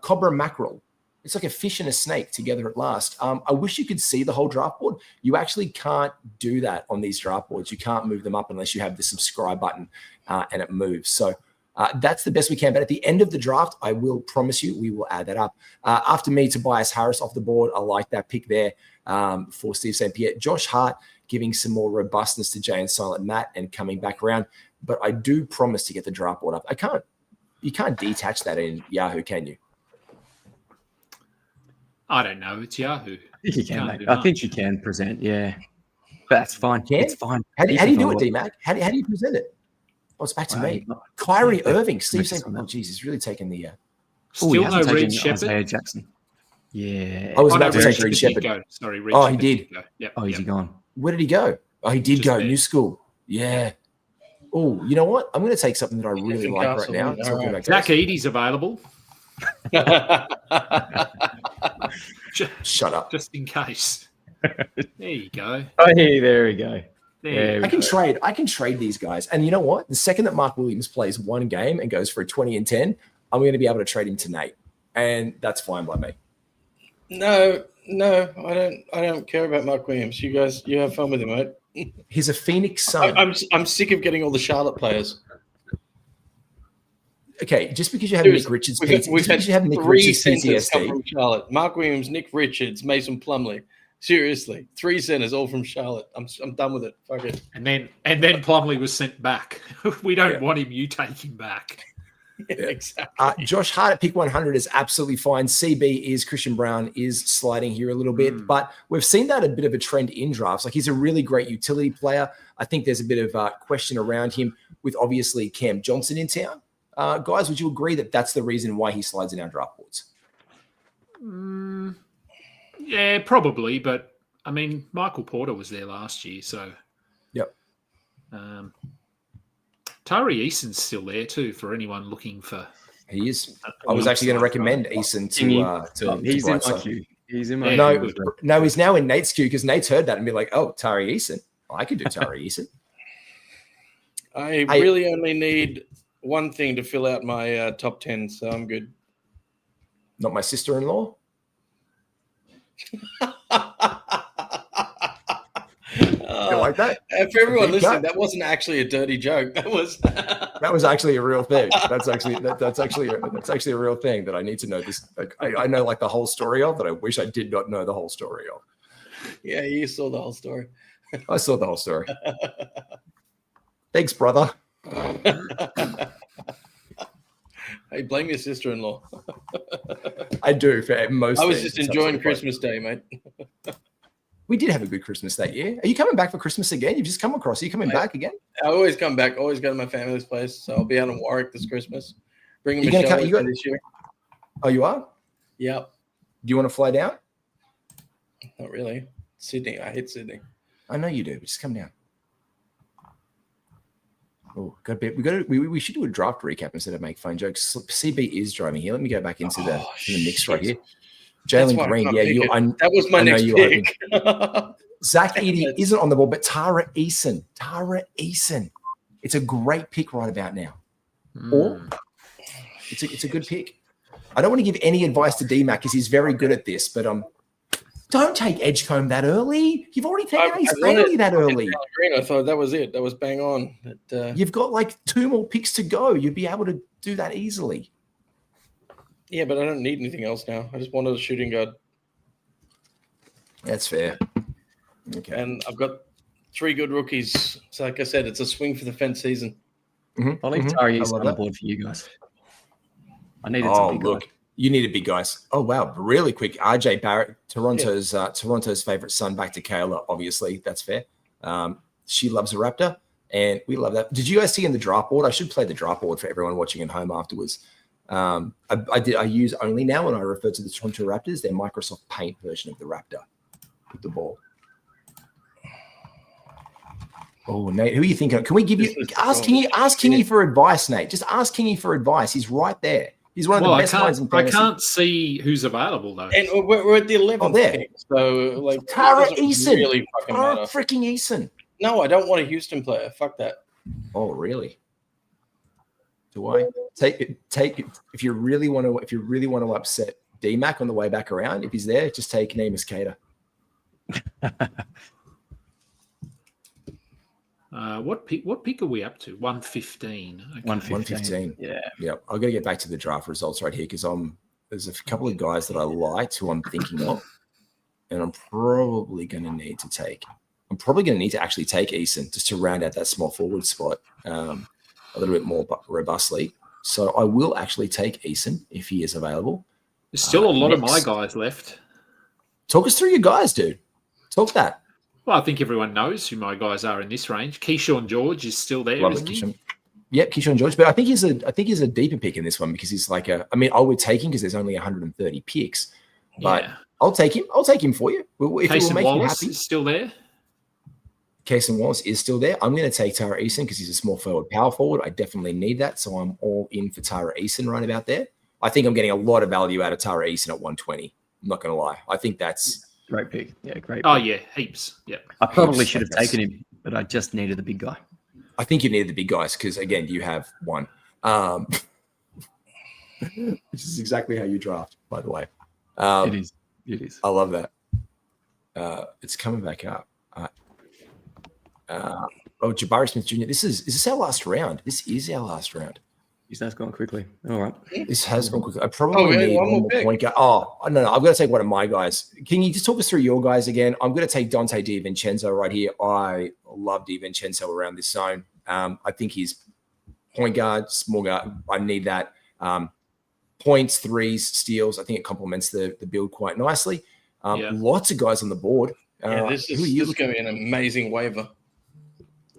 Cobra mackerel. It's like a fish and a snake together at last. I wish you could see the whole draft board. You actually can't do that on these draft boards. You can't move them up unless you have the subscribe button and it moves. So that's the best we can. But at the end of the draft, I will promise you we will add that up. After me, Tobias Harris off the board. I like that pick there for Steve St Pierre. Josh Hart giving some more robustness to Jay and Silent Matt and coming back around. But I do promise to get the draft board up. You can't detach that in Yahoo, can you? I don't know. It's Yahoo. think you can, mate. I think you can present, yeah. But that's fine. It's fine. How do you do it, D-Mac? How do you present it? Oh, it's back to me. Kyrie Irving, Steve St Pierre. Oh, jeez, he's really taking the... Still no Reed Shepherd? Jackson. Yeah. I was about to say Reed Shepherd. Sorry, Reed Shepherd. He did. Yep. Oh, is he gone? Where did he go? Oh, he did go. New school. Yeah. Oh, you know what? I'm going to take something that I really like right now. Zach Edey's available. Shut up. Just in case. There you go. Oh, hey, there we go. I can trade these guys. And you know what? The second that Mark Williams plays one game and goes for a 20 and 10, I'm going to be able to trade him to Nate. And that's fine by me. No, I don't care about Mark Williams. You guys, you have fun with him, mate. He's a Phoenix Sun. I'm sick of getting all the Charlotte players. Okay, just because you have Nick Richards, we've had three centers come from Charlotte. Mark Williams, Nick Richards, Mason Plumlee. Seriously, 3 centers all from Charlotte. I'm done with it. Fuck it. And then Plumlee was sent back. We don't want him. You take him back. Yeah, exactly. Josh Hart at pick 100 is absolutely fine. CB is Christian Brown is sliding here a little bit, but we've seen that a bit of a trend in drafts. Like he's a really great utility player. I think there's a bit of a question around him with obviously Cam Johnson in town. Guys, would you agree that that's the reason why he slides in our draft boards? Yeah, probably. But I mean, Michael Porter was there last year, so yep. Tari Eason's still there too for anyone looking for. He is. I was actually going to recommend Eason to. He's in my queue. He's in my no, he's now in Nate's queue because Nate's heard that and be like, "Oh, Tari Eason, I could do Tari Eason." I really only need one thing to fill out my top 10, so I'm good. Not my sister-in-law. You like that? For everyone listening, that wasn't actually a dirty joke. That was actually a real thing. That's actually a real thing that I need to know. This I know like the whole story of that. I wish I did not know the whole story of. Yeah, you saw the whole story. I saw the whole story. Thanks, brother. Hey, blame your sister-in-law. I do for most. I was just enjoying Christmas Day, mate. We did have a good Christmas that year. Are you coming back for Christmas again? You've just come across. Are you coming back again? I always come back. Always go to my family's place. So I'll be out in Warwick this Christmas. Bringing Michelle this year. Oh, you are? Yeah. Do you want to fly down? Not really. Sydney. I hate Sydney. I know you do. But just come down. Oh, we should do a draft recap instead of make fun jokes. CB is driving here. Let me go back into the mix right here. Jalen Green, that was my next pick. Zach Edey isn't on the ball, but Tara Eason. It's a great pick right about now. Or it's a good pick. I don't want to give any advice to D-Mac because he's very good at this, but don't take Edgecombe that early. You've already taken Ace Bailey that early. I thought that was it. That was bang on. You've got like 2 more picks to go. You'd be able to do that easily. Yeah, but I don't need anything else now. I just wanted a shooting guard. That's fair. Okay. And I've got 3 good rookies. So like I said, it's a swing for the fence season. I'll leave Tari on the board for you guys. I needed some big guys. You needed big guys. Oh, wow. Really quick. RJ Barrett, Toronto's favorite son, back to Kayla, obviously. That's fair. She loves a Raptor, and we love that. Did you guys see in the draft board? I should play the draft board for everyone watching at home afterwards. I use only now when I refer to the Toronto Raptors, their Microsoft Paint version of the Raptor with the ball. Oh, Nate, who are you thinking? Can we give you ask Kingy for advice, Nate? Just ask Kingy for advice. He's right there. He's one of the best minds in fantasy. I can't see who's available though. And we're at the 11th pick, so like Tara Eason. Really Tara freaking Eason. No, I don't want a Houston player. Fuck that. Oh, really? Do I take it? If you really want to upset D-Mac on the way back around, if he's there, just take Nemus Cater. What pick are we up to? 115. Okay. 115. Yeah. I've got to get back to the draft results right here because there's a couple of guys that I liked who I'm thinking of, and I'm probably going to need to actually take Eason just to round out that small forward spot a little bit more robustly. So I will actually take Eason if he is available. There's still a lot of my guys left. Talk us through your guys, dude. Talk that. Well, I think everyone knows who my guys are in this range. Keyshawn George is still there, isn't he? Yep, Keyshawn George. But I think he's a deeper pick in this one because he's like I would take him because there's only 130 picks. But I'll take him. I'll take him for you. If Case it will make you Wallace happy. is still there. Casey Wallace is still there. I'm going to take Tara Eason because he's a small forward, power forward. I definitely need that. So I'm all in for Tara Eason right about there. I think I'm getting a lot of value out of Tara Eason at 120. I'm not going to lie. I think that's great pick. Yeah, great pick. Oh, yeah, heaps. Yeah. I probably should have taken him, but I just needed the big guy. I think you needed the big guys because, again, you have one. Which is exactly how you draft, by the way. It is. I love that. It's coming back up. Jabari Smith Jr. Is this our last round? This is our last round. That's gone quickly. All right. This has gone quickly. I probably need one more point guard. Oh, no. I've got to take one of my guys. Can you just talk us through your guys again? I'm going to take Dante DiVincenzo right here. I love DiVincenzo around this zone. I think he's point guard, small guard. I need that. Points, threes, steals. I think it complements the build quite nicely. Lots of guys on the board. This is going to be an amazing waiver.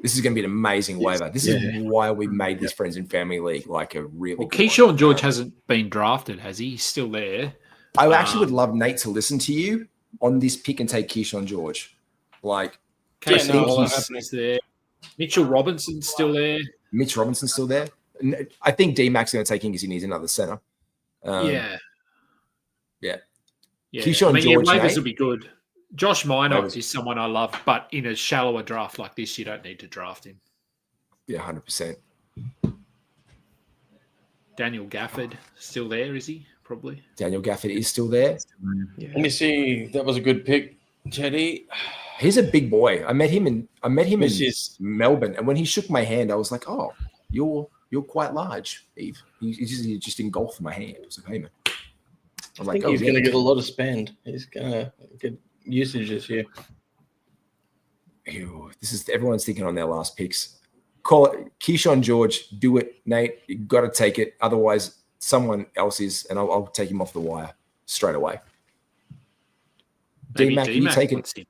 This is going to be an amazing waiver. This is why we made this Friends and Family League like a really good Keyshawn George hasn't been drafted, has he? He's still there. I actually would love Nate to listen to you on this pick and take Keyshawn George. Like, I think he's there. Mitchell Robinson's still there. Mitch Robinson's still there. I think D-Mac's going to take him because he needs another center. Yeah. Keyshawn George. Waivers will be good. Josh Minor is someone I love, but in a shallower draft like this, you don't need to draft him. Yeah, 100%. Daniel Gafford, still there, is he? Probably. Daniel Gafford is still there. Yeah. Let me see. That was a good pick, Teddy. He's a big boy. I met him in Melbourne, and when he shook my hand, I was like, "Oh, you're quite large, Eve." He just engulfed my hand. I was like, "Hey, man." I think he's going to get a lot of spend. He's going to get usage this year. Ew, everyone's thinking on their last picks. Call it Keyshawn George. Do it, Nate. You got to take it. Otherwise, someone else is, and I'll take him off the wire straight away. D-Mac, you take it.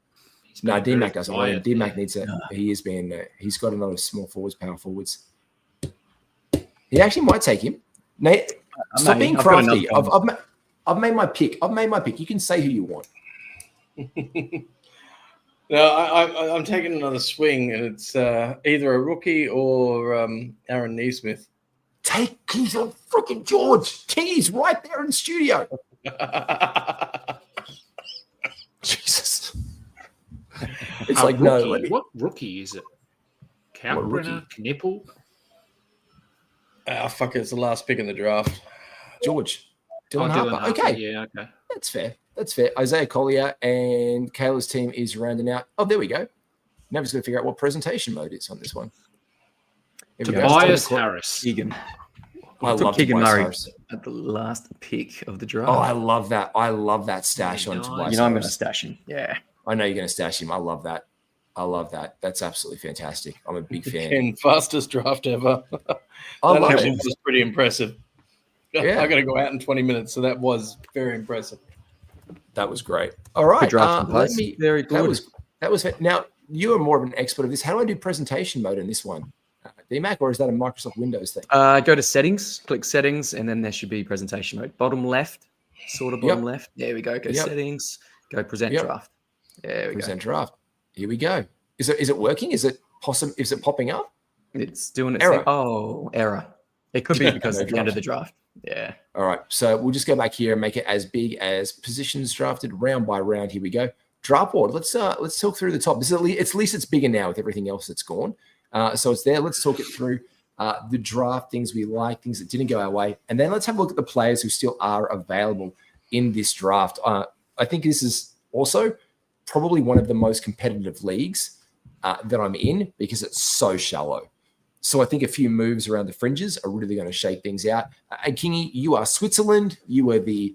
No, D-Mac doesn't want him. D-Mac needs it. He is being. He's got another small forwards, power forwards. He actually might take him. Nate, stop being crafty. I've made my pick. You can say who you want. No, I'm taking another swing, and it's either a rookie or Aaron Neesmith. Take Keyshawn freaking George. Keys right there in the studio. Jesus. It's like, rookie? What rookie is it? Kalkbrenner? Knipple? Fuck it. It's the last pick in the draft. George. Dylan Harper. Okay. Yeah, okay. That's fair. Isaiah Collier and Kayla's team is rounding out. Oh, there we go. Now we're just going to figure out what presentation mode is on this one. Tobias Harris. Keegan. I love Keegan Murray Harris at the last pick of the draft. Oh, I love that. I love that stash on Tobias. I'm going to stash him. Yeah. I know you're going to stash him. I love that. That's absolutely fantastic. I'm a big fan. And fastest draft ever. That actually was pretty impressive. Yeah. I got to go out in 20 minutes, so that was very impressive. That was great. All right. Very good. That was now you are more of an expert of this. How do I do presentation mode in this one? DMAC, or is that a Microsoft Windows thing? Go to settings, click settings, and then there should be presentation mode. Bottom left, bottom left. There we go. Go settings, go present draft. There we go. Present draft. Here we go. Is it working? Is it popping up? It's doing its error. thing. Oh, error. It could be because at the end of the draft. Yeah. All right. So we'll just go back here and make it as big as positions drafted round by round. Here we go. Draft board. Let's talk through the top. This is at least it's bigger now with everything else that's gone. So it's there. Let's talk it through. The draft, things we like, things that didn't go our way, and then let's have a look at the players who still are available in this draft. I think this is also probably one of the most competitive leagues that I'm in because it's so shallow. So I think a few moves around the fringes are really going to shake things out. And Kingy, you are Switzerland. You are the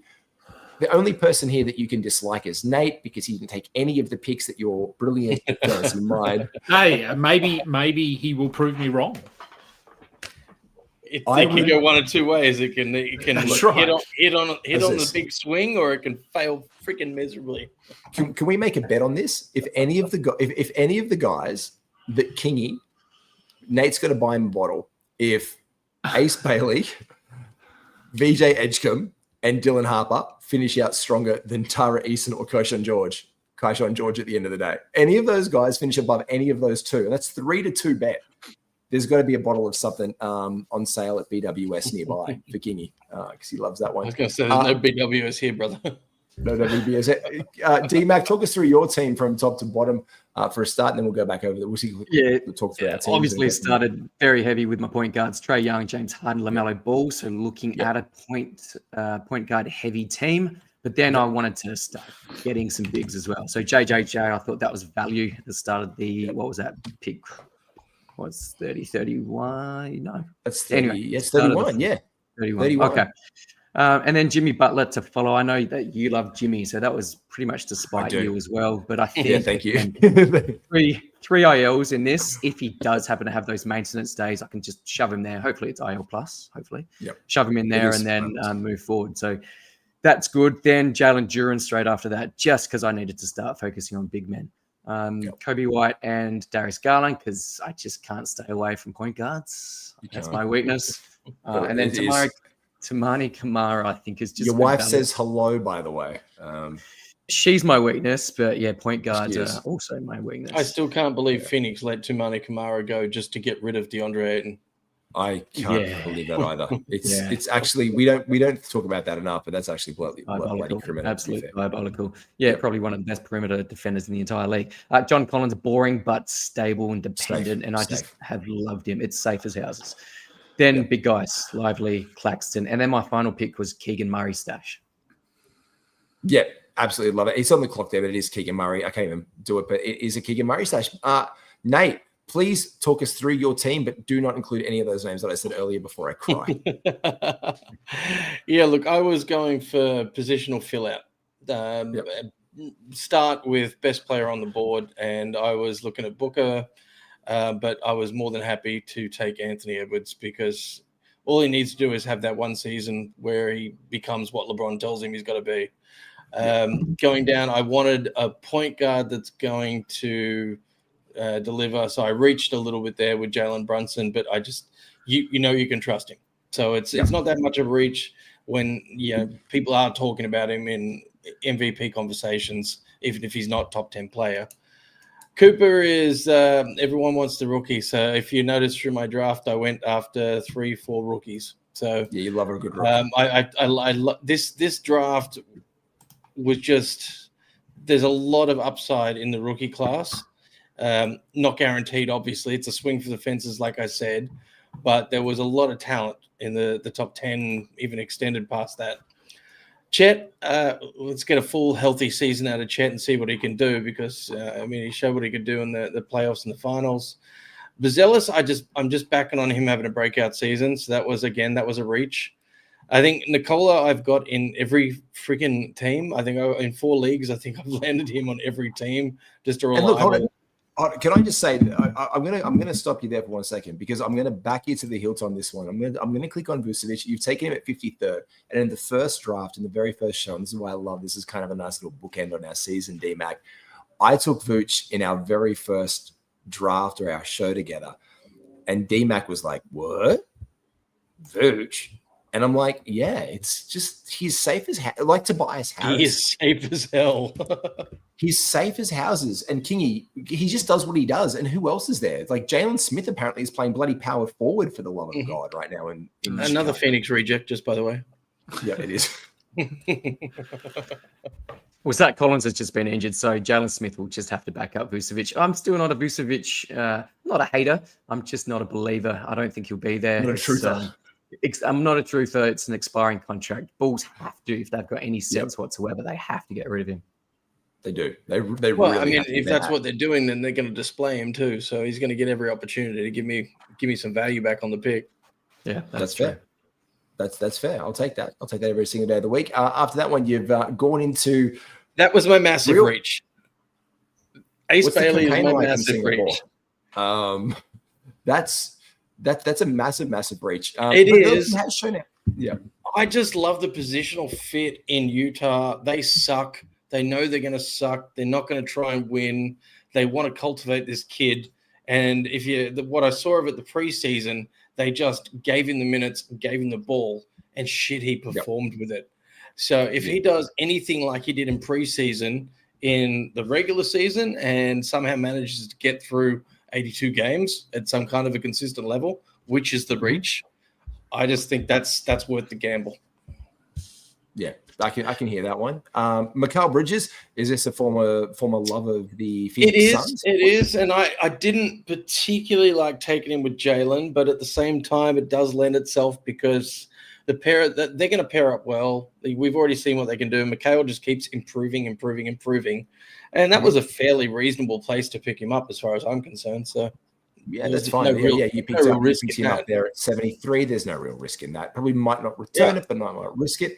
only person here that you can dislike is Nate because he didn't take any of the picks that your brilliant fantasy mind. Hey, maybe he will prove me wrong. It can go one of two ways. It can hit on the big swing, or it can fail freaking miserably. Can we make a bet on this? If any of the guys that Kingy, Nate's got to buy him a bottle. If Ace Bailey, VJ Edgecombe, and Dylan Harper finish out stronger than Tara Eason or Kyshawn George at the end of the day, any of those guys finish above any of those two, and that's 3-2 bet. There's got to be a bottle of something on sale at BWS nearby for Kingy because he loves that one. I was going to say, there's no BWS here, brother. No WBS. D-Mac, talk us through your team from top to bottom for a start, and then we'll go back over the. We'll talk through our team. Obviously, started very heavy with my point guards: Trae Young, James Harden, LaMelo Ball. So looking at a point guard heavy team. But then I wanted to start getting some bigs as well. So JJJ, I thought that was value at the start of the what was that pick? What's 30, 31? No, that's 30. Anyway, it's 31. Yeah, 31. Okay. And then Jimmy Butler to follow. I know that you love Jimmy, so that was pretty much to spite you as well. But I think thank you. three ILs in this. If he does happen to have those maintenance days, I can just shove him there. Hopefully it's IL plus. Hopefully, shove him in there and then move forward. So that's good. Then Jalen Duren straight after that, just because I needed to start focusing on big men. Kobe White and Darius Garland, because I just can't stay away from point guards. That's my weakness. And then Tamani Kamara, I think, is just... Your wife says hello, by the way. She's my weakness, but yeah, point guards are also my weakness. I still can't believe Phoenix let Tamani Kamara go just to get rid of DeAndre Ayton. I can't believe that either. It's actually we don't talk about that enough, but that's actually bloody criminal. Absolutely diabolical. Yeah, probably one of the best perimeter defenders in the entire league. John Collins, boring but stable and dependent, and I just have loved him. It's safe as houses. Then big guys, Lively, Claxton, and then my final pick was Keegan Murray stash. Yeah, absolutely love it. It's on the clock there, but it is Keegan Murray. I can't even do it, but it is a Keegan Murray stash. Nate, please talk us through your team, but do not include any of those names that I said earlier before I cry. Yeah, look, I was going for positional fill out. Start with best player on the board, and I was looking at Booker, but I was more than happy to take Anthony Edwards because all he needs to do is have that one season where he becomes what LeBron tells him he's got to be. Going down, I wanted a point guard that's going to deliver. So I reached a little bit there with Jalen Brunson, but I just, you can trust him. So it's not that much of a reach when people are talking about him in MVP conversations, even if he's not top 10 player. Cooper is everyone wants the rookie. So if you notice through my draft, I went after 3-4 rookies. So you love a good rookie. I this draft was just, there's a lot of upside in the rookie class. Not guaranteed, obviously. It's a swing for the fences, like I said, but there was a lot of talent in the top 10, even extended past that. Chet, let's get a full healthy season out of Chet and see what he can do because, he showed what he could do in the playoffs and the finals. Buzelis, I'm just backing on him having a breakout season. So that was a reach. I think Nikola I've got in every freaking team. I think in 4 leagues, I think I've landed him on every team just to rely on. Can I just say, I'm gonna stop you there for 1 second because I'm gonna back you to the hilt on this one. I'm gonna click on Vucevic. You've taken him at 53rd, and in the first draft, in the very first show, and this is why I love this is kind of a nice little bookend on our season, D-Mac. I took Vooch in our very first draft or our show together, and D-Mac was like, "What, Vooch?" And I'm like, yeah, it's just he's safe as like Tobias Harris. He is safe as hell. He's safe as houses. And Kingy, he just does what he does. And who else is there? It's like Jalen Smith apparently is playing bloody power forward for the love of God right now. In another Chicago. Phoenix reject, just by the way. Yeah, it is. Well, Zach Collins has just been injured, so Jalen Smith will just have to back up Vucevic. I'm still not a Vucevic, not a hater. I'm just not a believer. I don't think he'll be there. Not a truther. I'm not a truther. It's an expiring contract. Bulls have to, if they've got any sense whatsoever, they have to get rid of him. They do. They really. If that's what they're doing, then they're going to display him too. So he's going to get every opportunity to give me some value back on the pick. Yeah, that's fair. That's fair. I'll take that. I'll take that every single day of the week. After that one, you've gone into. That was my massive reach. Ace Bailey is my massive reach. That's a massive breach. It is. It has shown it. Yeah. I just love the positional fit in Utah. They suck. They know they're going to suck. They're not going to try and win. They want to cultivate this kid. And what I saw of it the preseason, they just gave him the minutes, gave him the ball, and shit, he performed with it. So if he does anything like he did in preseason in the regular season and somehow manages to get through 82 games at some kind of a consistent level, which is the reach, I just think that's worth the gamble. Yeah, I can hear that one. Mikal Bridges, is this a former love of the Phoenix Suns? It is, and I didn't particularly like taking him with Jalen, but at the same time, it does lend itself because they're going to pair up well. We've already seen what they can do. Mikal just keeps improving, and that was a fairly reasonable place to pick him up as far as I'm concerned. So. Yeah, that's fine. You picked him up there at 73. There's no real risk in that. Probably might not return it, but might risk it.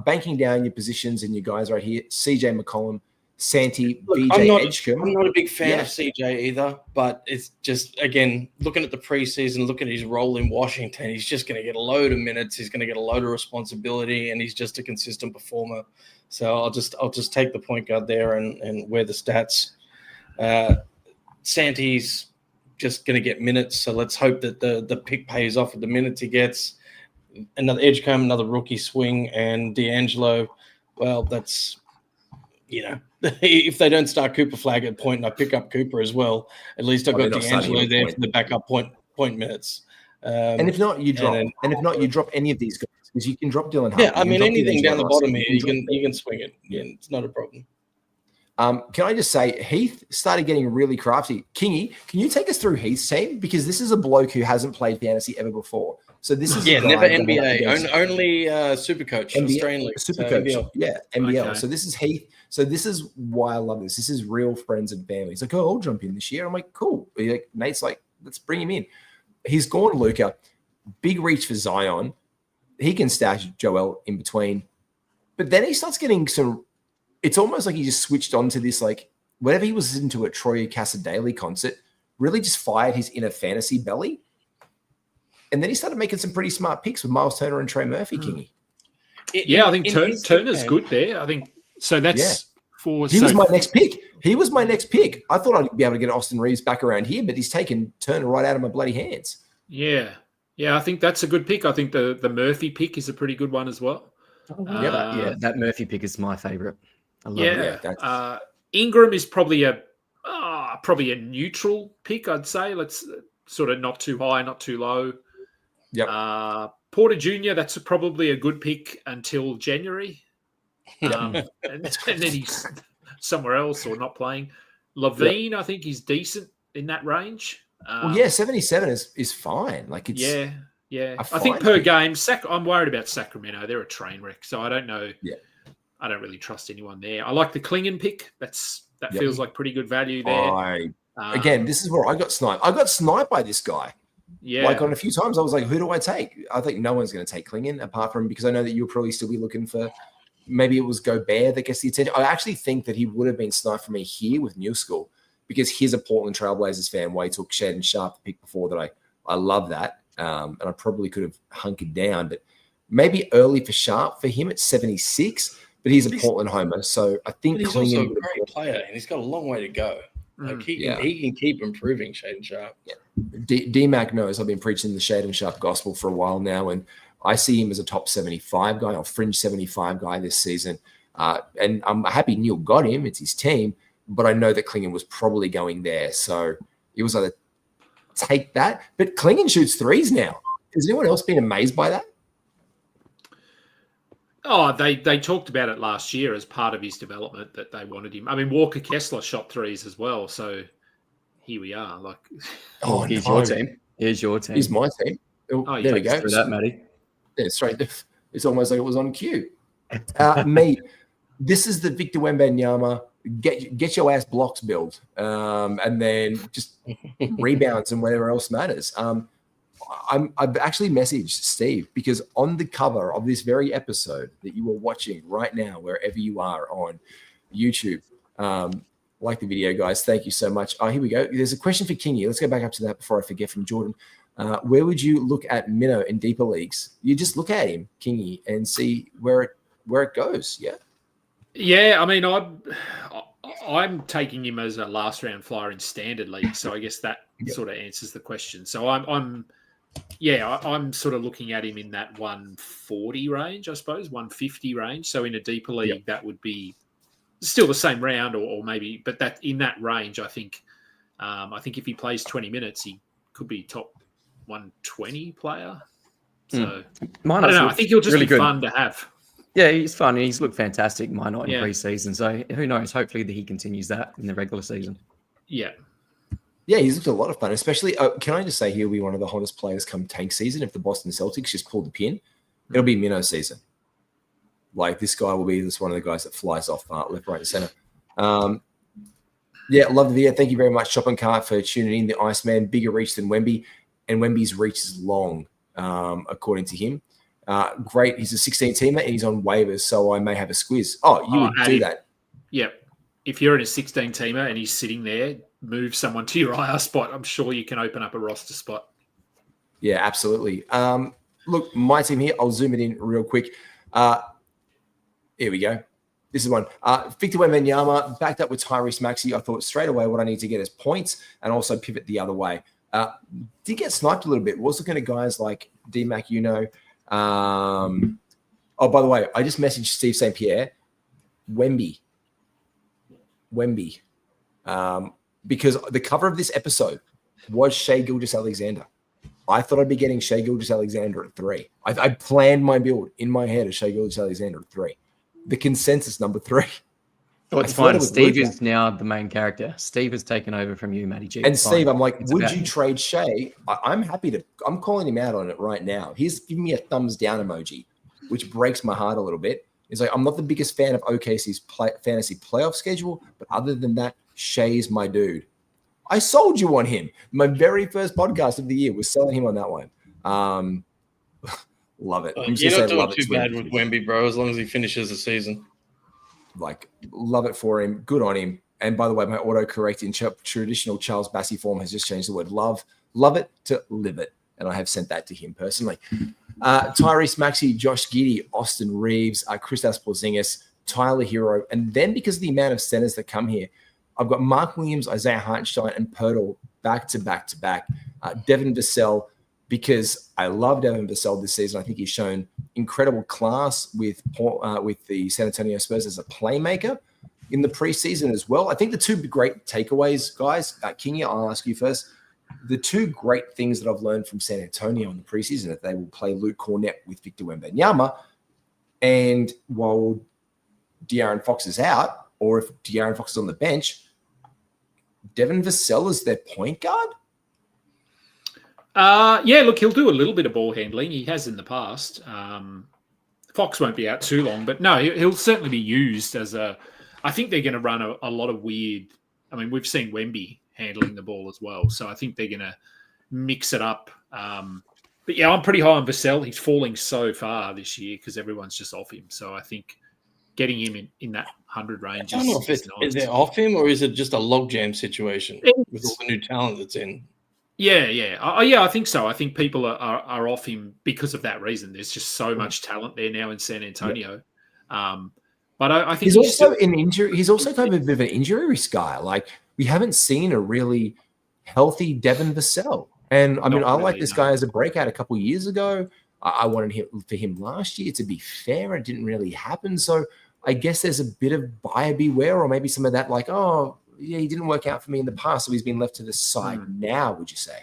Banking down your positions and your guys right here, CJ McCollum, Santi, BJ Edgecombe. I'm not a big fan of CJ either, but it's just, again, looking at the preseason, looking at his role in Washington, he's just going to get a load of minutes. He's going to get a load of responsibility, and he's just a consistent performer. So I'll just take the point guard there and wear the stats. Santi's just going to get minutes, so let's hope that the pick pays off with the minutes he gets. Another Edgecombe, another rookie swing, and D'Angelo. Well, that's, if they don't start Cooper Flag at point and I pick up Cooper as well, at least I've got D'Angelo there for the backup point minutes. And if not, you drop any of these guys because you can drop Dylan Hunt. Yeah, I mean, anything down the bottom here, you can swing it. Yeah, it's not a problem. Can I just say, Heath started getting really crafty. Kingy, can you take us through Heath's team? Because this is a bloke who hasn't played fantasy ever before. So this is never NBA, only Supercoach, Australian League. Supercoach, NBL. Okay. So this is Heath. So this is why I love this. This is real friends and family. He's like, oh, I'll jump in this year. I'm like, cool. Nate's like, let's bring him in. He's gone Luka. Big reach for Zion. He can stash Joel in between. But then he starts getting some. It's almost like he just switched on to this, like, whatever he was listening to at Troy Casadei concert, really just fired his inner fantasy belly. And then he started making some pretty smart picks with Miles Turner and Trey Murphy, Kingy. I think Turner's good there. I think so. That's for. He was my next pick. I thought I'd be able to get Austin Reeves back around here, but he's taken Turner right out of my bloody hands. Yeah. I think that's a good pick. I think the Murphy pick is a pretty good one as well. That Murphy pick is my favorite. I love it. Ingram is probably a neutral pick, I'd say. Let's sort of not too high, not too low. Yep. Porter Jr., that's probably a good pick until January. And then he's somewhere else or not playing. Levine, I think he's decent in that range. 77 is fine. Like it's I think per game, I'm worried about Sacramento. They're a train wreck, so I don't know. Yeah. I don't really trust anyone there. I like the Klingon pick. That feels like pretty good value there. Again, this is where I got sniped. I got sniped by this guy. Yeah. Like on a few times, I was like, who do I take? I think no one's going to take Klingon apart from because I know that you'll probably still be looking for maybe it was Gobert that gets the attention. I actually think that he would have been sniped for me here with New School because he's a Portland Trailblazers fan. Why he took Shaden Sharp the pick before that. I love that. And I probably could have hunkered down, but maybe early for Sharp for him at 76. But he's a Portland homer, so I think he's also a great player, and he's got a long way to go. Like he can keep improving Shaden Sharp. Yeah. D-Mac knows I've been preaching the Shaden Sharp gospel for a while now, and I see him as a top 75 guy or fringe 75 guy this season. And I'm happy Neil got him. It's his team, but I know that Klingon was probably going there. So it was either take that, but Klingon shoots threes now. Has anyone else been amazed by that? Oh, they talked about it last year as part of his development that they wanted him. I mean, Walker Kessler shot threes as well, so here we are. Like, here's your team. Here's your team. Here's my team. Oh, there we go. Through that, Matty. Yeah, straight. It's almost like it was on cue. This is the Victor Wembanyama get your ass blocks build, and then just rebounds and whatever else matters. I've actually messaged Steve because on the cover of this very episode that you are watching right now, wherever you are on YouTube, like the video, guys. Thank you so much. Here we go. There's a question for Kingy. Let's go back up to that before I forget from Jordan. Where would you look at Minnow in deeper leagues? You just look at him, Kingy, and see where it goes. Yeah. Yeah, I mean, I'm taking him as a last round flyer in standard league, so I guess that sort of answers the question. So I'm sort of looking at him in that 140 range, I suppose, 150 range. So in a deeper league, that would be still the same round, or maybe, but that in that range, I think if he plays 20 minutes, he could be top 120 player. So I don't know. I think he'll just really be fun to have. Yeah, he's fun. He's looked fantastic. Why not in pre-season? So who knows? Hopefully that he continues that in the regular season. Yeah. Yeah, he's looked a lot of fun, especially, can I just say he'll be one of the hottest players come tank season. If the Boston Celtics just pull the pin, it'll be Minnow season. Like, this guy will be just one of the guys that flies off left, right, and center. Yeah, love the video. Thank you very much, Shop and Cart, for tuning in. The Iceman, bigger reach than Wemby, and Wemby's reach is long, according to him. Great. He's a 16-teamer, and he's on waivers, so I may have a squiz. Oh, you would do that. Yeah. If you're in a 16-teamer and he's sitting there, move someone to your IR spot. I'm sure you can open up a roster spot. Yeah, absolutely. Look, my team here, I'll zoom it in real quick. Here we go. This is one. Victor Wembanyama backed up with Tyrese Maxey. I thought straight away what I need to get is points and also pivot the other way. Did get sniped a little bit. Was looking at guys like D-Mac, by the way, I just messaged Steve St Pierre. Wemby. Because the cover of this episode was Shai Gilgeous-Alexander. I thought I'd be getting Shai Gilgeous-Alexander at 3. I planned my build in my head as Shai Gilgeous-Alexander at 3. The consensus number 3. Oh, it's fine. Steve is now the main character. Steve has taken over from you, Matty G. And Steve, I'm like, would you trade Shai? I'm happy to. I'm calling him out on it right now. He's giving me a thumbs down emoji, which breaks my heart a little bit. He's like, I'm not the biggest fan of OKC's fantasy playoff schedule, but other than that, Shai's my dude. I sold you on him. My very first podcast of the year was selling him on that one. Love it. You're not doing too bad with Wemby, bro, as long as he finishes the season. Like, love it for him. Good on him. And by the way, my autocorrect in traditional Charles Bassey form has just changed the word love. Love it to live it. And I have sent that to him personally. Tyrese Maxey, Josh Giddey, Austin Reeves, Kristaps Porzingis, Tyler Hero. And then because of the amount of centers that come here, I've got Mark Williams, Isaiah Hartenstein, and Poeltl back to back to back. Devin Vassell, because I love Devin Vassell this season. I think he's shown incredible class with the San Antonio Spurs as a playmaker in the preseason as well. I think the two great takeaways, guys, Kingy, I'll ask you first. The two great things that I've learned from San Antonio in the preseason that they will play Luke Cornett with Victor Wembanyama, and while De'Aaron Fox is out, or if De'Aaron Fox is on the bench, Devin Vassell is their point guard. Yeah, look, he'll do a little bit of ball handling. He has in the past. Fox won't be out too long, but no, he'll certainly be used as a. I think they're going to run a lot of weird. I mean, we've seen Wemby handling the ball as well, so I think they're going to mix it up. But yeah, I'm pretty high on Vassell. He's falling so far this year because everyone's just off him. So I think getting him in that 100 range. I don't know if is it off him or is it just a logjam situation with all the new talent that's in. Yeah. I think so. I think people are off him because of that reason. There's just so much talent there now in San Antonio. Yeah. But I think he's also an injury. He's also kind of a bit of an injury risk guy. Like, we haven't seen a really healthy Devin Vassell. And I mean, I like this guy as a breakout a couple of years ago. I wanted him for him last year. To be fair, it didn't really happen. So I guess there's a bit of buyer beware, or maybe some of that, like, oh, yeah, he didn't work out for me in the past, so he's been left to the side now, would you say?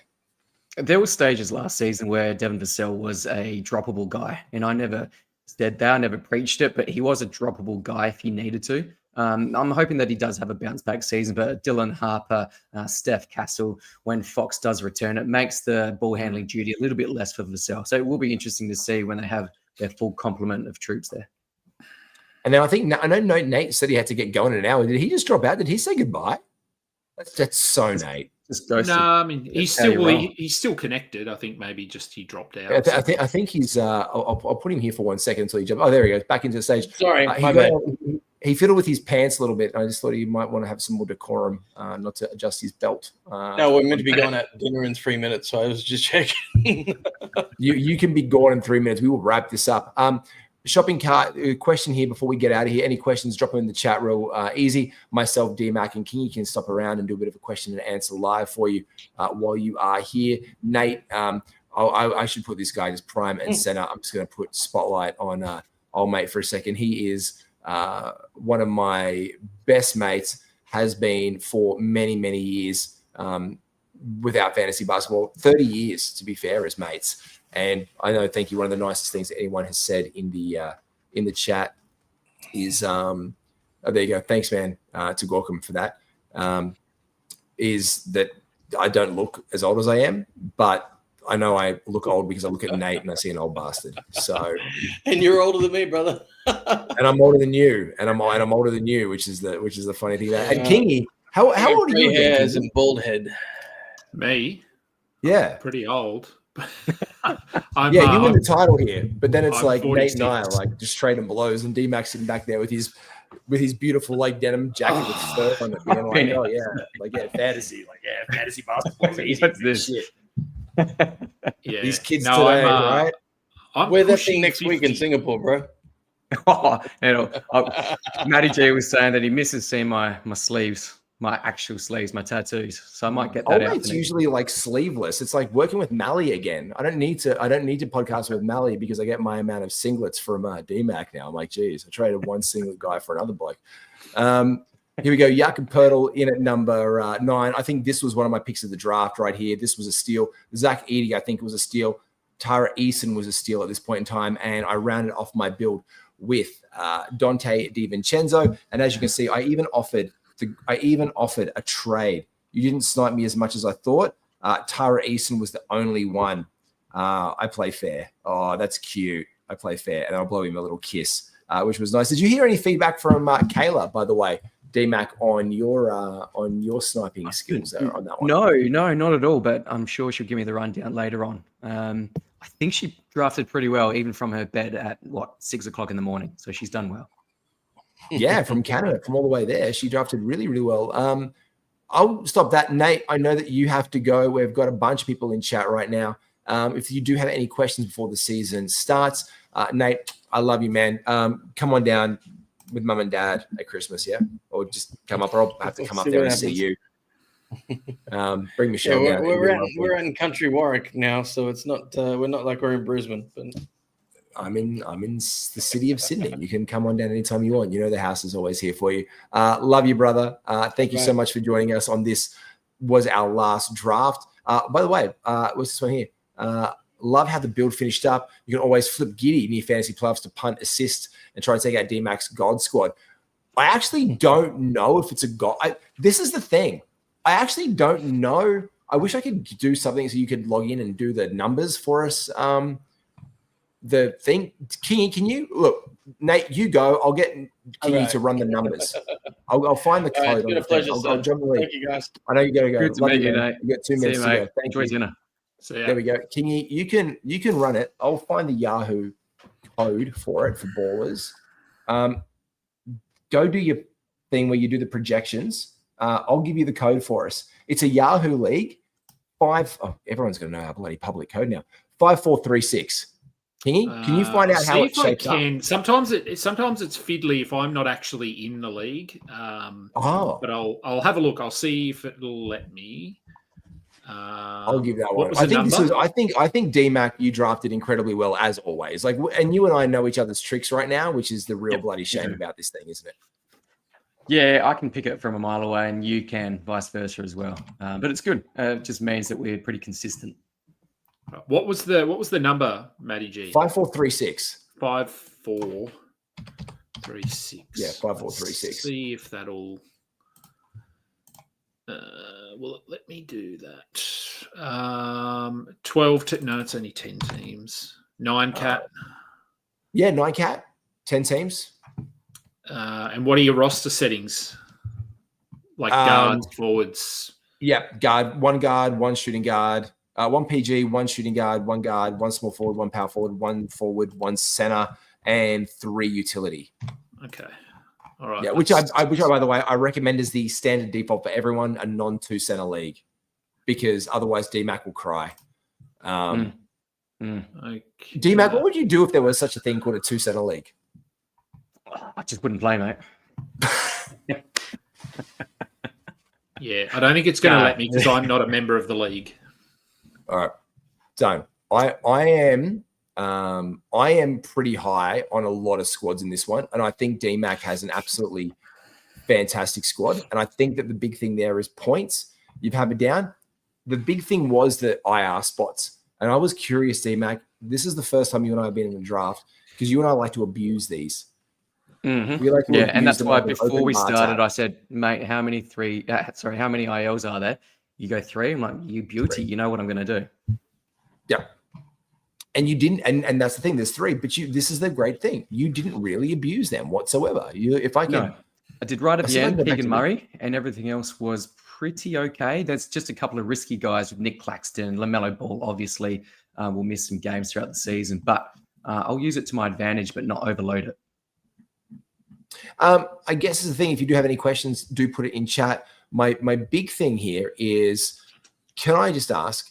There were stages last season where Devin Vassell was a droppable guy, and I never said that, I never preached it, but he was a droppable guy if he needed to. I'm hoping that he does have a bounce-back season, but Dylan Harper, Steph Castle, when Fox does return, it makes the ball handling duty a little bit less for Vassell. So it will be interesting to see when they have their full complement of troops there. And then I know Nate said he had to get going in an hour. Did he just drop out? Did he say goodbye? That's so Nate. No, I mean he's still connected. I think maybe just he dropped out. I think he's. I'll put him here for 1 second until he jumps. Oh, there he goes back into the stage. Sorry, he fiddled with his pants a little bit. I just thought he might want to have some more decorum, not to adjust his belt. No, we're meant to be going at dinner in 3 minutes, so I was just checking. You can be gone in 3 minutes. We will wrap this up. Shopping cart question here before we get out of here. Any questions, drop them in the chat real easy. Myself, DMAC, and Kingy can stop around and do a bit of a question and answer live for you while you are here. Nate, I should put this guy just prime and center. I'm just going to put spotlight on old mate for a second. He is one of my best mates, has been for many, many years without fantasy basketball. 30 years, to be fair, as mates. And I know, thank you, one of the nicest things that anyone has said in the chat is, there you go. Thanks, man, to Gorkum for that. Is that I don't look as old as I am, but I know I look old because I look at Nate and I see an old bastard. So, and you're older than me, brother. And I'm older than you, and I'm older than you, which is the funny thing. And Kingy, how old are you? Hairs and bald head. Me? Yeah, pretty old. You win the title here, but then it's I'm like 46. Nate and I are like just trading blows, and D-Max sitting back there with his beautiful like denim jacket with fur on it, being like, fantasy basketball. What's this? Shit. Yeah, These kids today, right? Wear that thing next week in Singapore, bro. Matty G was saying that he misses seeing my sleeves. My actual sleeves, my tattoos. So I might get that out. It's usually like sleeveless. It's like working with Mally again. I don't need to podcast with Mally because I get my amount of singlets from DMAC now. I'm like, geez, I traded one singlet guy for another bloke. Here we go. Yak and Pirtle in at number 9. I think this was one of my picks of the draft right here. This was a steal. Zach Edey, I think, was a steal. Tara Eason was a steal at this point in time. And I rounded off my build with Dante DiVincenzo. And as you can see, I even offered a trade. You didn't snipe me as much as I thought. Tara Eason was the only one. I play fair. Oh, that's cute. I play fair, and I'll blow him a little kiss, which was nice. Did you hear any feedback from Kayla, by the way, DMAC, on your sniping skills there on that one? No, not at all. But I'm sure she'll give me the rundown later on. I think she drafted pretty well, even from her bed at 6 o'clock in the morning. So she's done well. Yeah, from Canada, from all the way there. She drafted really, really well. I'll stop that. Nate, I know that you have to go. We've got a bunch of people in chat right now. If you do have any questions before the season starts, Nate, I love you, man. Come on down with mum and dad at Christmas, yeah? Or just come up, or I'll have to come up there and see you. Bring Michelle down. We're in country Warwick now, so it's not we're not like we're in Brisbane, but I'm in the city of Sydney. You can come on down anytime you want. You know the house is always here for you. Love you, brother. Thank you so much for joining us on this. Was our last draft. By the way, what's this one here? Love how the build finished up. You can always flip giddy near fantasy playoffs to punt, assist, and try to take out DMAC's God Squad. I actually don't know if it's a God. This is the thing. I actually don't know. I wish I could do something so you could log in and do the numbers for us. The thing, Kingy, can you look? Nate, you go. I'll get Kingy to run the numbers. I'll find the code. It's been a pleasure. I'll jump in the lead. Thank you, guys. I know you got to go. Good to meet you, Nate. You got 2 minutes to go. Thank you. Dinner. There we go. Kingy, you can run it. I'll find the Yahoo code for it for ballers. Go do your thing where you do the projections. I'll give you the code for us. It's a Yahoo league. Everyone's going to know our bloody public code now. 5436. Kingy, can you find out how it shapes up? Sometimes it's fiddly if I'm not actually in the league. But I'll have a look. I'll see if it'll let me. I'll give that one. I think DMAC, you drafted incredibly well as always. And you and I know each other's tricks right now, which is the real bloody shame about this thing, isn't it? Yeah, I can pick it from a mile away, and you can vice versa as well. But it's good. It just means that we're pretty consistent. What was the number, Matty G? 5436. 5436. Yeah, 5436. See if that'll. Will it let me do that? 12 no, it's only 10 teams. 9 cat. 9 cat. 10 teams. And what are your roster settings? Like guards, forwards. Yeah, guard, one shooting guard. 1 PG, 1 shooting guard, 1 guard, 1 small forward, 1 power forward, 1 forward, 1 center, and 3 utility. Okay. All right. Yeah, which I by the way, I recommend as the standard default for everyone, a non-2 center league, because otherwise DMAC will cry. Okay. DMAC, what would you do if there was such a thing called a 2 center league? I just wouldn't play, mate. Yeah, I don't think it's going to let me because I'm not a member of the league. All right, done. I am pretty high on a lot of squads in this one, and I think DMAC has an absolutely fantastic squad. And I think that the big thing there is points. You've hammered down. The big thing was the IR spots, and I was curious, DMAC. This is the first time you and I have been in a draft because you and I like to abuse these. Mm-hmm. And that's why before we started, I said, mate, how many ILs are there? You go 3. I'm like, you beauty. 3. You know what I'm going to do. Yeah. And you didn't, and that's the thing. There's 3, but this is the great thing. You didn't really abuse them whatsoever. I did right at the end, Keegan Murray, and everything else was pretty okay. There's just a couple of risky guys with Nick Claxton, LaMelo Ball. Obviously, will miss some games throughout the season, but I'll use it to my advantage, but not overload it. I guess is the thing. If you do have any questions, do put it in chat. My big thing here is, can I just ask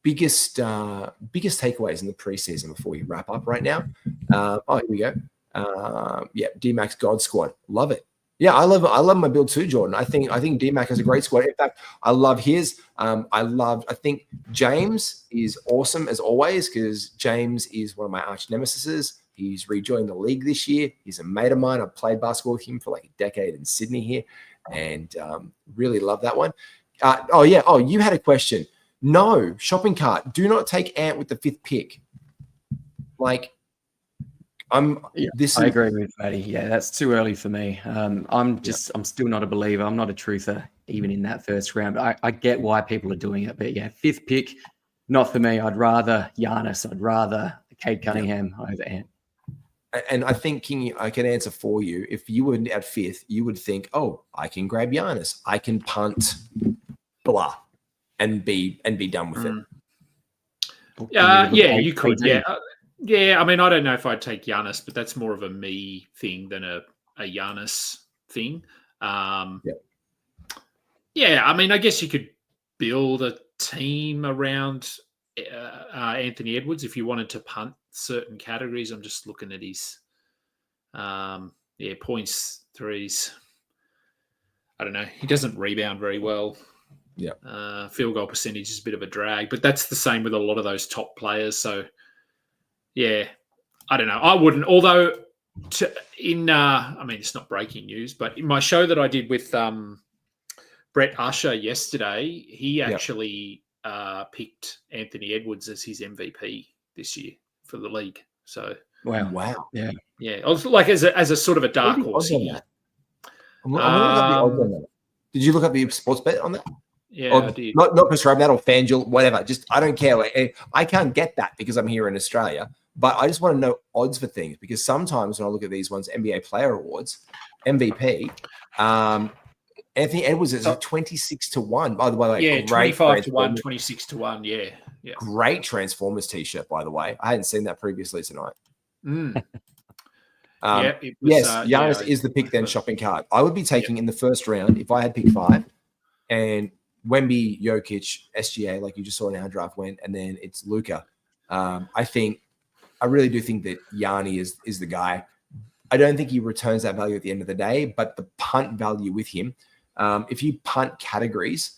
biggest takeaways in the preseason before we wrap up right now? Here we go. DMAC's God Squad, love it. Yeah, I love my build too, Jordan. I think DMAC has a great squad. In fact, I love his. I think James is awesome as always because James is one of my arch nemesises. He's rejoined the league this year. He's a mate of mine. I've played basketball with him for like a decade in Sydney here, and really love that one. You had a question. No, shopping cart. Do not take Ant with the 5th pick. I agree with Matty. Yeah, that's too early for me. I'm still not a believer. I'm not a truther, even in that first round. I get why people are doing it, but yeah, 5th pick, not for me. I'd rather Giannis. I'd rather Cade Cunningham over Ant. And I think, King, I can answer for you. If you were at 5th, you would think, oh, I can grab Giannis. I can punt, blah, and be done with it. You could. Yeah. I mean, I don't know if I'd take Giannis, but that's more of a me thing than a Giannis thing. I mean, I guess you could build a team around Anthony Edwards if you wanted to punt certain categories. I'm just looking at his points, threes. I don't know. He doesn't rebound very well. Yeah. Field goal percentage is a bit of a drag, but that's the same with a lot of those top players. So yeah, I don't know. I wouldn't, although I mean, it's not breaking news, but in my show that I did with Brett Usher yesterday, he actually picked Anthony Edwards as his MVP this year for the league. So wow, yeah. I was like as a sort of a dark horse. I'm looking up the odds on that. Did you look up the sports bet on that? Yeah, I did. Not prescribe that or FanDuel, whatever. Just I don't care. I can't get that because I'm here in Australia. But I just want to know odds for things because sometimes when I look at these ones, NBA Player Awards, MVP, Anthony Edwards is 26-1. By the way, 25-1, 26-1. Yeah. Great Transformers T-shirt, by the way. I hadn't seen that previously tonight. Giannis is the pick then shopping cart. I would be taking in the first round if I had pick 5 and Wemby, Jokic, SGA, like you just saw in our draft went, and then it's Luka. I really do think that Yanni is the guy. I don't think he returns that value at the end of the day, but the punt value with him, if you punt categories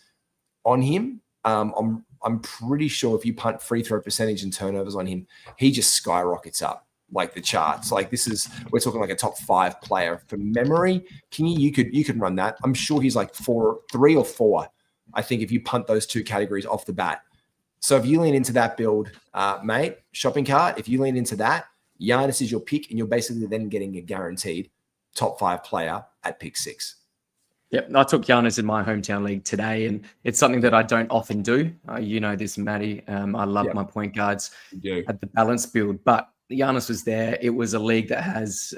on him, I'm pretty sure if you punt free throw percentage and turnovers on him, he just skyrockets up like the charts. Like we're talking like a top 5 player from memory. You could run that. I'm sure he's like 3 or 4. I think if you punt those 2 categories off the bat. So if you lean into that build, mate, shopping cart, if you lean into that, Giannis is your pick, and you're basically then getting a guaranteed top 5 player at pick 6. Yep, I took Giannis in my hometown league today, and it's something that I don't often do. You know this, Matty. I love my point guards at the balance build, but Giannis was there. It was a league that has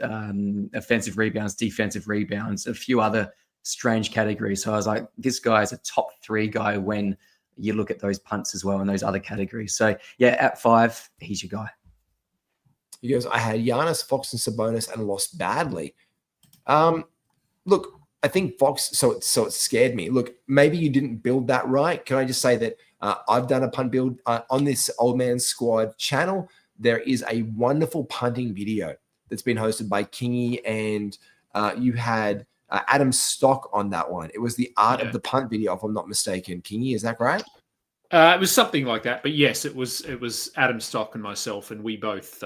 offensive rebounds, defensive rebounds, a few other strange categories. So I was like, this guy is a top 3 guy when you look at those punts as well and those other categories. So yeah, at 5, he's your guy. He goes, I had Giannis, Fox, and Sabonis and lost badly. Look, I think Fox, so it scared me. Look, maybe you didn't build that right. Can I just say that I've done a punt build on this Old Man Squad channel. There is a wonderful punting video that's been hosted by Kingy, and you had Adam Stock on that one. It was the art of the punt video, if I'm not mistaken. Kingy, is that right? It was something like that, but yes, it was Adam Stock and myself, and we both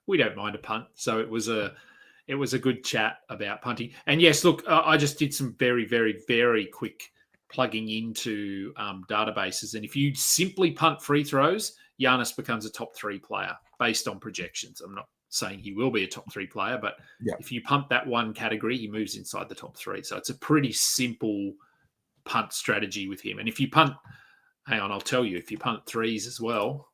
we don't mind a punt, so it was a good chat about punting. And yes, look, I just did some very, very, very quick plugging into databases, and if you simply punt free throws, Giannis becomes a top 3 player based on projections. I'm not saying he will be a top 3 player, but if you punt that one category, he moves inside the top 3. So it's a pretty simple punt strategy with him. And if you punt, hang on, I'll tell you, if you punt threes as well,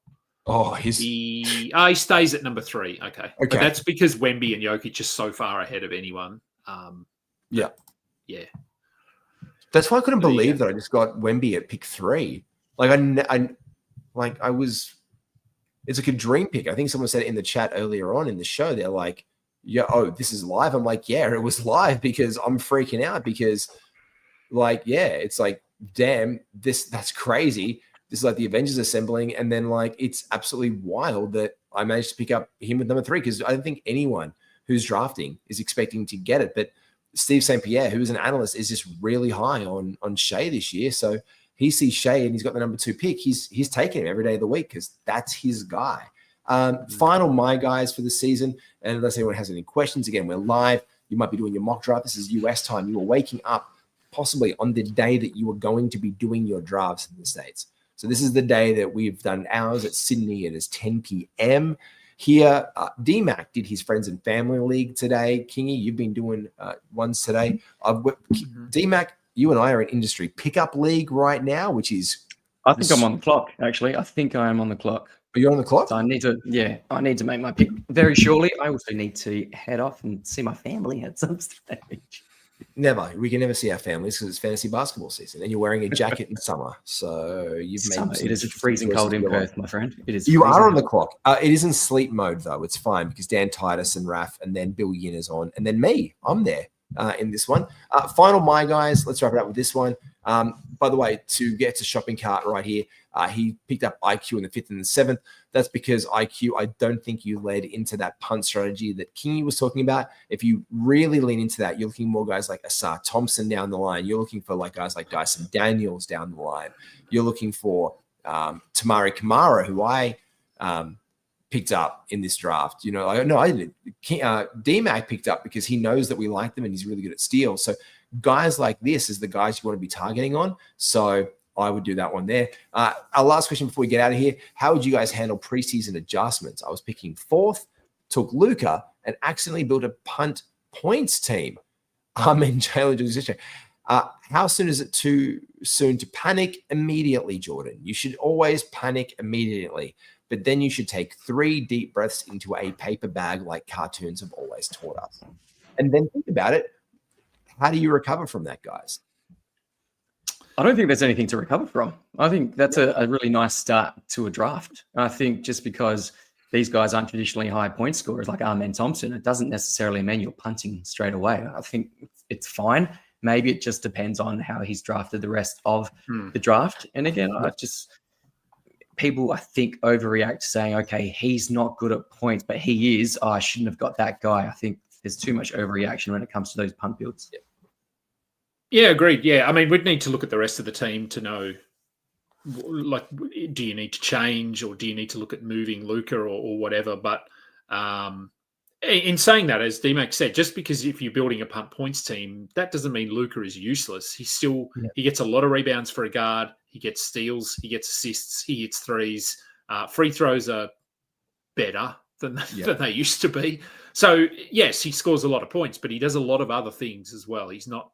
he stays at number 3. Okay. But that's because Wemby and Jokic are so far ahead of anyone. Yeah. That's why I couldn't believe that I just got Wemby at pick 3. It's like a dream pick. I think someone said it in the chat earlier on in the show. They're like, this is live. I'm like, yeah, it was live because I'm freaking out because it's like, damn, that's crazy. This is like the Avengers assembling. And then it's absolutely wild that I managed to pick up him with number 3 because I don't think anyone who's drafting is expecting to get it. But Steve St Pierre, who is an analyst, is just really high on Shea this year. So he sees Shea and he's got the number 2 pick. He's taking him every day of the week because that's his guy. Final my guys for the season. And unless anyone has any questions, again, we're live. You might be doing your mock draft. This is US time. You are waking up possibly on the day that you are going to be doing your drafts in the States. So this is the day that we've done ours at Sydney. It is 10 p.m. Here, D-Mac did his friends and family league today. Kingy, you've been doing ones today. D-Mac, you and I are in industry pickup league right now, which is... I think I'm on the clock, actually. I think I am on the clock. Are you on the clock? So I need to make my pick very shortly. I also need to head off and see my family at some stage. Never. We can never see our families because it's fantasy basketball season and you're wearing a jacket in summer. So you've made... It is freezing cold in Perth, my friend. It is. You are on the clock. It is in sleep mode, though. It's fine because Dan Titus and Raf and then Bill Yin is on. And then me. I'm there in this one. Final my guys. Let's wrap it up with this one. By the way, to get to shopping cart right here, he picked up IQ in the 5th and the 7th. That's because IQ, I don't think you led into that punt strategy that Kingy was talking about. If you really lean into that, you're looking more guys like Asar Thompson down the line. You're looking for guys like Dyson Daniels down the line. You're looking for Tamari Kamara, who I picked up in this draft. I didn't. D-Mac picked up because he knows that we like them and he's really good at steals. So guys like this is the guys you want to be targeting on. So I would do that one there. Our last question before we get out of here. How would you guys handle preseason adjustments? I was picking 4th, took Luka, and accidentally built a punt points team. And Jalen, how soon is it too soon to panic? Immediately, Jordan. You should always panic immediately. But then you should take 3 deep breaths into a paper bag like cartoons have always taught us. And then think about it. How do you recover from that, guys? I don't think there's anything to recover from. I think that's a really nice start to a draft. I think just because these guys aren't traditionally high point scorers like Arman Thompson, it doesn't necessarily mean you're punting straight away. I think it's fine. Maybe it just depends on how he's drafted the rest of the draft. And again, people, I think, overreact saying, okay, he's not good at points, but he is. I shouldn't have got that guy. I think there's too much overreaction when it comes to those punt builds. Yeah, agreed. Yeah, I mean, we'd need to look at the rest of the team to know, do you need to change or do you need to look at moving Luka or whatever? But in saying that, as D-Mac said, just because if you're building a punt points team, that doesn't mean Luka is useless. He gets a lot of rebounds for a guard. He gets steals. He gets assists. He hits threes. Free throws are better than they used to be. So, yes, he scores a lot of points, but he does a lot of other things as well. He's not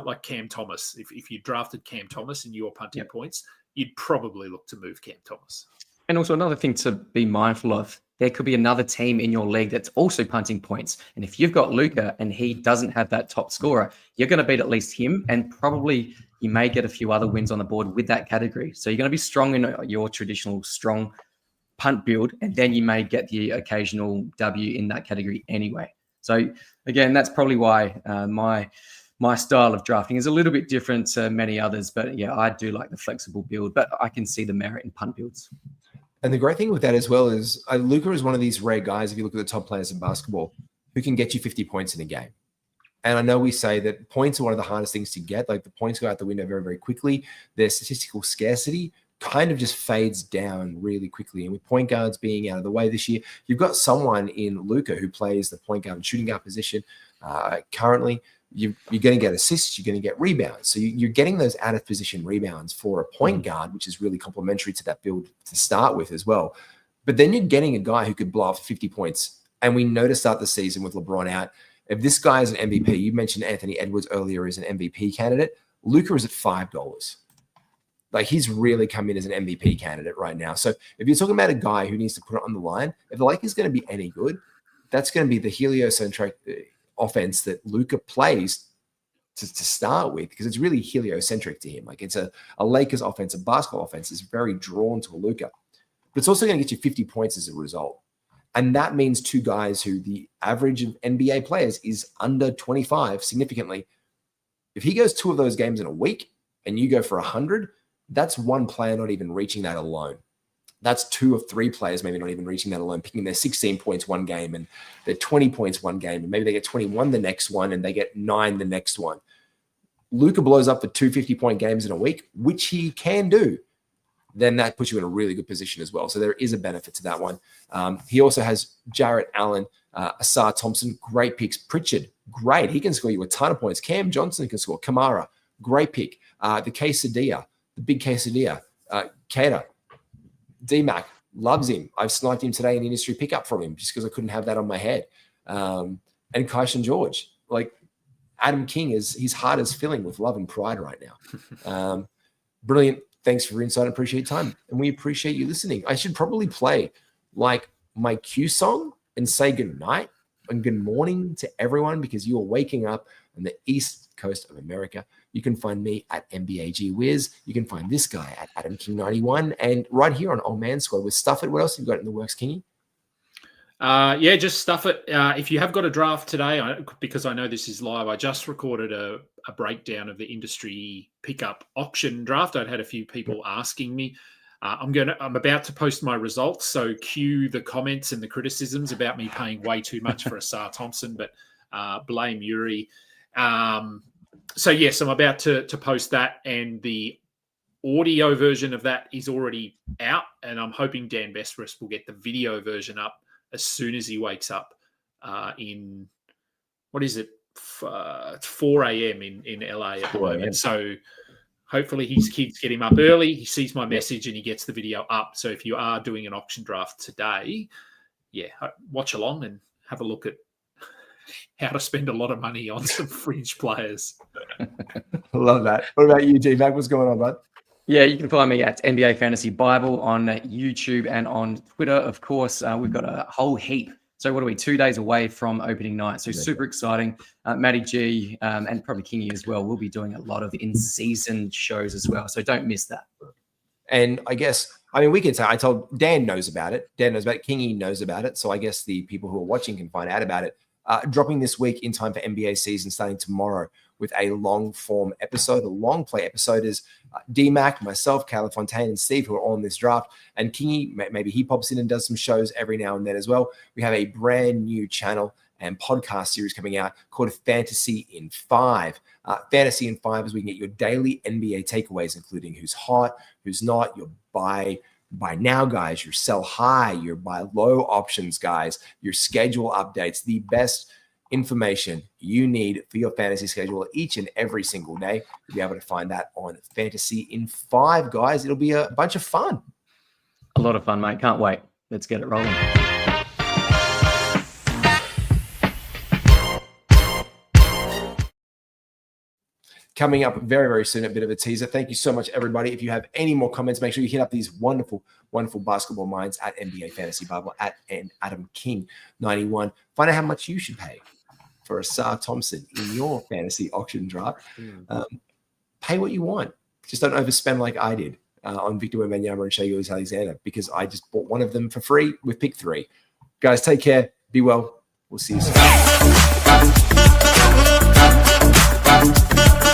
like Cam Thomas. If you drafted Cam Thomas and you were punting points, you'd probably look to move Cam Thomas. And also another thing to be mindful of, there could be another team in your league that's also punting points. And if you've got Luka and he doesn't have that top scorer, you're going to beat at least him. And probably you may get a few other wins on the board with that category. So you're going to be strong in your traditional strong punt build. And then you may get the occasional W in that category anyway. So again, that's probably why my style of drafting is a little bit different to many others. But yeah, I do like the flexible build, but I can see the merit in punt builds. And the great thing with that as well is Luka is one of these rare guys, if you look at the top players in basketball, who can get you 50 points in a game. And I know we say that points are one of the hardest things to get. Like the points go out the window very, very quickly. Their statistical scarcity kind of just fades down really quickly. And with point guards being out of the way this year, you've got someone in Luka who plays the point guard and shooting guard position currently. You're going to get assists, you're going to get rebounds. So you're getting those out of position rebounds for a point guard, which is really complementary to that build to start with as well. But then you're getting a guy who could blow off 50 points. And we know to start the season with LeBron out, if this guy is an MVP, you mentioned Anthony Edwards earlier as an MVP candidate, Luka is at $5. Like he's really come in as an MVP candidate right now. So if you're talking about a guy who needs to put it on the line, if the Lakers going to be any good, that's going to be the heliocentric offense that Luka plays to start with, because it's really heliocentric to him. Like it's a Lakers offense, a basketball offense is very drawn to a Luka, but it's also going to get you 50 points as a result. And that means two guys who the average of NBA players is under 25 significantly. If he goes 2 of those games in a week and you go for 100, that's one player not even reaching that alone. That's 2 of 3 players maybe not even reaching that alone, picking their 16 points one game and their 20 points one game, and maybe they get 21 the next one and they get 9 the next one. Luka blows up for 2 50-point games in a week, which he can do. Then that puts you in a really good position as well. So there is a benefit to that one. He also has Jarrett Allen, Asar Thompson, great picks. Pritchard, great. He can score you a ton of points. Cam Johnson can score. Kamara, great pick. The Quesadilla, the big Quesadilla. Kayla, D-Mac, loves him. I've sniped him today in industry pickup from him just because I couldn't have that on my head. And Kaishan George, like Adam King, his heart is filling with love and pride right now. Brilliant. Thanks for your insight. Appreciate your time. And we appreciate you listening. I should probably play like my cue song and say good night and good morning to everyone, because you are waking up on the East Coast of America. You can find me at MBAGWiz. You can find this guy at Adam King 91 and right here on Old Man Squad with Stuff It. What else have you got in the works, Kingy? Yeah, just stuff it. If you have got a draft today, because I know this is live, I just recorded a breakdown of the industry pickup auction draft. I'd had a few people asking me. I'm about to post my results, so cue the comments and the criticisms about me paying way too much for Asar Thompson, but blame Yuri. So yes, I'm about to post that, and the audio version of that is already out, and I'm hoping Dan Bestris will get the video version up as soon as he wakes up in, what is it, 4 a.m. in LA at the moment. So hopefully his kids get him up early. He sees my message and he gets the video up. So if you are doing an auction draft today, yeah, watch along and have a look at how to spend a lot of money on some fringe players. Love that. What about you, G-Mac? What's going on, bud? Yeah, you can find me at NBA Fantasy Bible on YouTube and on Twitter, of course. We've got a whole heap. So what are we, 2 days away from opening night? So super exciting. Matty G and probably Kingy as well. We'll be doing a lot of in-season shows as well. So don't miss that. And I guess, I mean, we can say, I told Dan knows about it. Dan knows about it. Kingy knows about it. So I guess the people who are watching can find out about it. Dropping this week in time for NBA season, starting tomorrow with a long form episode. A long play episode is D-Mac, myself, Kayla Fonte, and Steve, who are all in this draft. And Kingy, maybe he pops in and does some shows every now and then as well. We have a brand new channel and podcast series coming out called Fantasy in 5. Fantasy in 5 is we can get your daily NBA takeaways, including who's hot, who's not, your buy now guys, your sell high, your buy low options guys, your schedule updates, the best information you need for your fantasy schedule each and every single day. You'll be able to find that on Fantasy in 5, guys. It'll be a bunch of fun. A lot of fun, mate. Can't wait. Let's get it rolling. Coming up very, very soon, a bit of a teaser. Thank you so much, everybody. If you have any more comments, make sure you hit up these wonderful, wonderful basketball minds at NBA Fantasy Bible at Adam King 91. Find out how much you should pay for Asar Thompson in your fantasy auction draft. Pay what you want. Just don't overspend like I did on Victor Wembanyama and Shai Gilgeous-Alexander, because I just bought one of them for free with pick 3. Guys, take care. Be well. We'll see you soon.